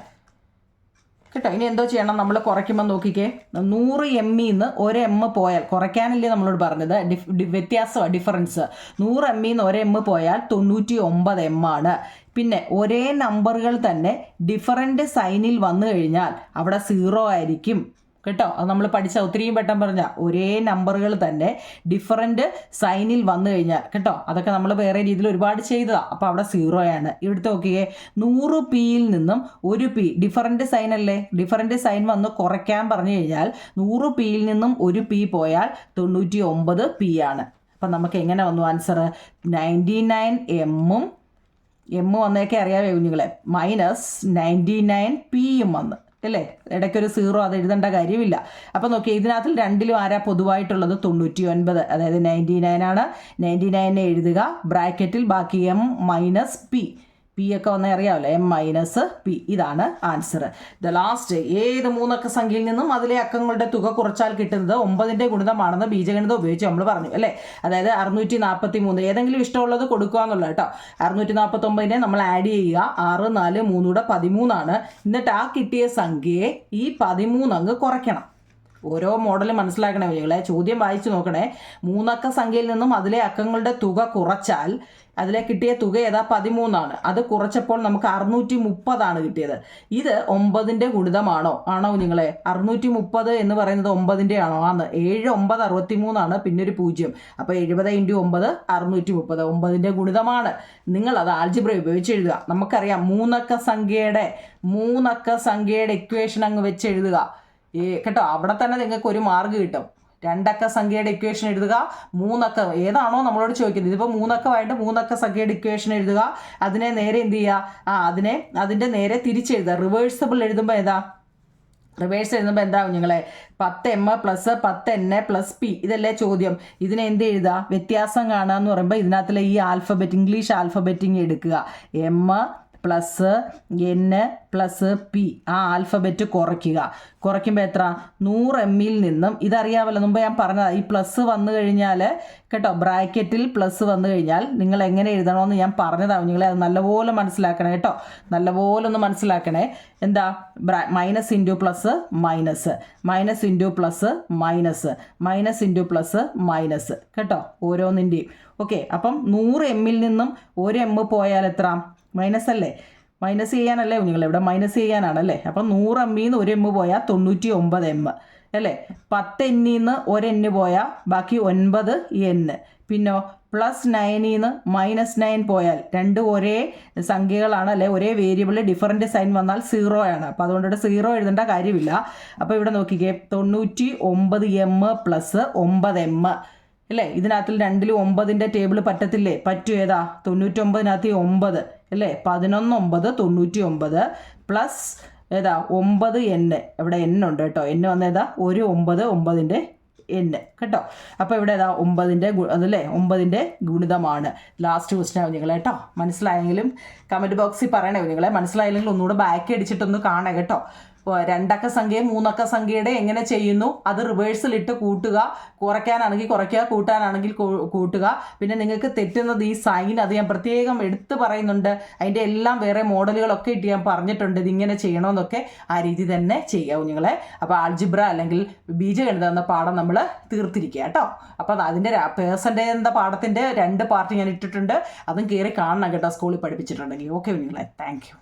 കേട്ടോ. ഇനി എന്തോ ചെയ്യണം, നമ്മൾ കുറയ്ക്കുമ്പോൾ നോക്കിക്കേ, 100m ന്ന് 1m പോയാൽ, കുറയ്ക്കാനല്ലേ നമ്മളോട് പറഞ്ഞത്, വ്യത്യാസമാണ്, ഡിഫറൻസ്. 100m ന്ന് 1m പോയാൽ 99m ആണ്. പിന്നെ ഒരേ നമ്പറുകൾ തന്നെ ഡിഫറൻറ്റ് സൈനിൽ വന്നു കഴിഞ്ഞാൽ അവിടെ 0 ആയിരിക്കും കേട്ടോ. അത് നമ്മൾ പഠിച്ച ഒത്തിരിയും പെട്ടെന്ന് പറഞ്ഞ ഒരേ നമ്പറുകൾ തന്നെ ഡിഫറൻറ്റ് സൈനിൽ വന്നു കഴിഞ്ഞാൽ കേട്ടോ. അതൊക്കെ നമ്മൾ വേറെ രീതിയിൽ ഒരുപാട് ചെയ്തതാണ്. അപ്പോൾ അവിടെ 0 ആണ്. ഇവിടുത്തെ നോക്കിയേ, 100pയിൽ നിന്നും 1p ഡിഫറൻറ്റ് സൈൻ അല്ലേ, ഡിഫറൻറ്റ് സൈൻ വന്ന് കുറയ്ക്കാൻ പറഞ്ഞു കഴിഞ്ഞാൽ 100pയിൽ നിന്നും 1p പോയാൽ 99p ആണ്. അപ്പം നമുക്ക് എങ്ങനെ വന്നു ആൻസർ, 99m എം വന്നേക്കെ അറിയാമേ കുഞ്ഞുങ്ങളെ, -99p വന്ന് അല്ലേ. ഇടയ്ക്കൊരു 0, അത് എഴുതേണ്ട കാര്യമില്ല. അപ്പോൾ നോക്കിയേ, ഇതിനകത്തിൽ രണ്ടിലും ആരാ പൊതുവായിട്ടുള്ളത്, 99, അതായത് 99 ആണ്. 99 എഴുതുക, ബ്രാക്കറ്റിൽ ബാക്കി m - p. പി ഒക്കെ വന്നേ അറിയാമല്ലോ, m - p. ഇതാണ് ആൻസർ. ദ ലാസ്റ്റ്, ഏത് 3 അക്ക സംഖ്യയിൽ നിന്നും അതിലെ അക്കങ്ങളുടെ തുക കുറച്ചാൽ കിട്ടുന്നത് 9ന്റെ ഗുണിതമാണെന്ന് ബീജഗണിതം ഉപയോഗിച്ച് നമ്മൾ പറഞ്ഞു അല്ലേ. അതായത് 643, ഏതെങ്കിലും ഇഷ്ടമുള്ളത് കൊടുക്കുക എന്നുള്ളത് കേട്ടോ. 649നെ നമ്മൾ ആഡ് ചെയ്യുക, 6, 4, 3 13 ആണ്. എന്നിട്ട് ആ കിട്ടിയ സംഖ്യയെ ഈ 13 അങ്ങ് കുറയ്ക്കണം. ഓരോ മോഡൽ മനസ്സിലാക്കണേ കുഞ്ഞുങ്ങളെ. ചോദ്യം വായിച്ചു നോക്കണേ. 3 അക്ക സംഖ്യയിൽ നിന്നും അതിലെ അക്കങ്ങളുടെ തുക കുറച്ചാൽ അതിലെ കിട്ടിയ തുക ഏതാ, 13 ആണ്. അത് കുറച്ചപ്പോൾ നമുക്ക് 630 കിട്ടിയത്. ഇത് 9ന്റെ ഗുണിതമാണോ? ആണോ കുഞ്ഞുങ്ങളെ? 630 എന്ന് പറയുന്നത് 9ന്റെ ആണോ? ആണ്. 7, 9, 63 ആണ്, പിന്നെ ഒരു 0. അപ്പോൾ 70 × 9 630, 9ന്റെ ഗുണിതമാണ്. നിങ്ങളത് ആൾജിബ്ര ഉപയോഗിച്ച് എഴുതുക. നമുക്കറിയാം 3 അക്ക സംഖ്യയുടെ ഇക്വേഷൻ അങ്ങ് വെച്ച് എഴുതുക കേട്ടോ. അവിടെ തന്നെ നിങ്ങൾക്ക് ഒരു മാർക്ക് കിട്ടും. 2 അക്ക സംഖ്യയുടെ ഇക്വേഷൻ എഴുതുക, 3 അക്ക ഏതാണോ നമ്മളോട് ചോദിക്കുന്നത്. ഇതിപ്പോൾ 3 അക്കമായിട്ട് 3 അക്ക സംഖ്യയുടെ ഇക്വേഷൻ എഴുതുക. അതിനെ നേരെ എന്ത് ചെയ്യുക, അതിൻ്റെ നേരെ തിരിച്ചെഴുതുക. റിവേഴ്സിബിൾ എഴുതുമ്പോൾ റിവേഴ്സ് എഴുതുമ്പോൾ എന്താകും നിങ്ങളെ, 10m + 10n + p. ഇതല്ലേ ചോദ്യം. ഇതിനെ എന്ത് എഴുതുക, വ്യത്യാസം കാണുക എന്ന് പറയുമ്പോൾ ഇതിനകത്തുള്ള ഈ ആൽഫബറ്റ്, ഇംഗ്ലീഷ് ആൽഫബറ്റിങ് എടുക്കുക. m + n + p. ആ ആൽഫബറ്റ് കുറയ്ക്കുമ്പോൾ എത്ര, 100mൽ നിന്നും, ഇതറിയാമല്ലോ മുമ്പ് ഞാൻ പറഞ്ഞത്, ഈ പ്ലസ് വന്നു കഴിഞ്ഞാൽ കേട്ടോ, ബ്രാക്കറ്റിൽ പ്ലസ് വന്നു കഴിഞ്ഞാൽ നിങ്ങൾ എങ്ങനെ എഴുതണമെന്ന് ഞാൻ പറഞ്ഞതാണ്. നിങ്ങളെ അത് നല്ലപോലെ മനസ്സിലാക്കണേ കേട്ടോ. നല്ലപോലെ ഒന്ന് മനസ്സിലാക്കണേ. എന്താ, minus into plus minus, minus into plus minus, minus into plus minus കേട്ടോ, ഓരോന്നിൻ്റെയും. ഓക്കെ, അപ്പം 100mൽ നിന്നും 1m പോയാൽ എത്ര, മൈനസ് അല്ലേ, മൈനസ് ചെയ്യാനല്ലേ നിങ്ങൾ ഇവിടെ, മൈനസ് ചെയ്യാനാണല്ലേ. അപ്പം 100m ന്ന് 1m പോയാൽ 99m അല്ലേ. 10n ന്ന് 1n പോയാൽ ബാക്കി 9n. പിന്നോ +9 ന്ന് -9 പോയാൽ, രണ്ടും ഒരേ സംഖ്യകളാണ് അല്ലേ, ഒരേ വേരിയബിൾ, ഡിഫറൻറ്റ് സൈൻ വന്നാൽ 0 ആണ്. അപ്പോൾ അതുകൊണ്ട് 0 എഴുതേണ്ട കാര്യമില്ല. അപ്പോൾ ഇവിടെ നോക്കിക്കേ, 99m + 9m അല്ലേ. ഇതിനകത്തിൽ രണ്ടിലും 9ന്റെ ടേബിൾ പറ്റത്തില്ലേ, പറ്റും. ഏതാ, 99നകത്ത് 9 അല്ലേ, 11 9 99 പ്ലസ് ഏതാ 9n. ഇവിടെ n ഉണ്ട് കേട്ടോ, n വന്നേതാ ഒരു 9, 9ന്റെ n കേട്ടോ. അപ്പോൾ ഇവിടെ ഏതാ 9ൻ്റെ അതല്ലേ 9ൻ്റെ ഗുണിതമാണ്. ലാസ്റ്റ് ക്വസ്റ്റ്യൻ ആവും നിങ്ങളെ കേട്ടോ. മനസ്സിലായെങ്കിലും കമൻറ്റ് ബോക്സിൽ പറയണേ നിങ്ങളെ. മനസ്സിലായില്ലെങ്കിൽ ഒന്നുകൂടെ ബാക്ക് അടിച്ചിട്ടൊന്ന് കാണേ കേട്ടോ. 2 അക്ക സംഖ്യയും 3 അക്ക സംഖ്യയുടെ എങ്ങനെ ചെയ്യുന്നു അത് റിവേഴ്സിലിട്ട് കൂട്ടുക, കുറയ്ക്കാനാണെങ്കിൽ കുറയ്ക്കുക, കൂട്ടാനാണെങ്കിൽ കൂട്ടുക. പിന്നെ നിങ്ങൾക്ക് തെറ്റുന്നത് ഈ സൈൻ, അത് ഞാൻ പ്രത്യേകം എടുത്ത് പറയുന്നുണ്ട്. അതിൻ്റെ എല്ലാം വേറെ മോഡലുകളൊക്കെ ഇട്ട് ഞാൻ പറഞ്ഞിട്ടുണ്ട് ഇതിങ്ങനെ ചെയ്യണമെന്നൊക്കെ. ആ രീതി തന്നെ ചെയ്യാവൂ നിങ്ങളെ. അപ്പോൾ ആൾജിബ്ര അല്ലെങ്കിൽ ബീജഗണിതം എന്ന പാഠം നമ്മൾ തീർത്തിരിക്കുക കേട്ടോ. അപ്പോൾ അതിൻ്റെ പേഴ്സൻ്റേജ് എന്ന പാഠത്തിൻ്റെ 2 പാർട്ട് ഞാൻ ഇട്ടിട്ടുണ്ട്. അതും കയറി കാണണം കേട്ടോ, സ്കൂളിൽ പഠിപ്പിച്ചിട്ടുണ്ടെങ്കിൽ. ഓക്കെ നിങ്ങളെ, താങ്ക് യു.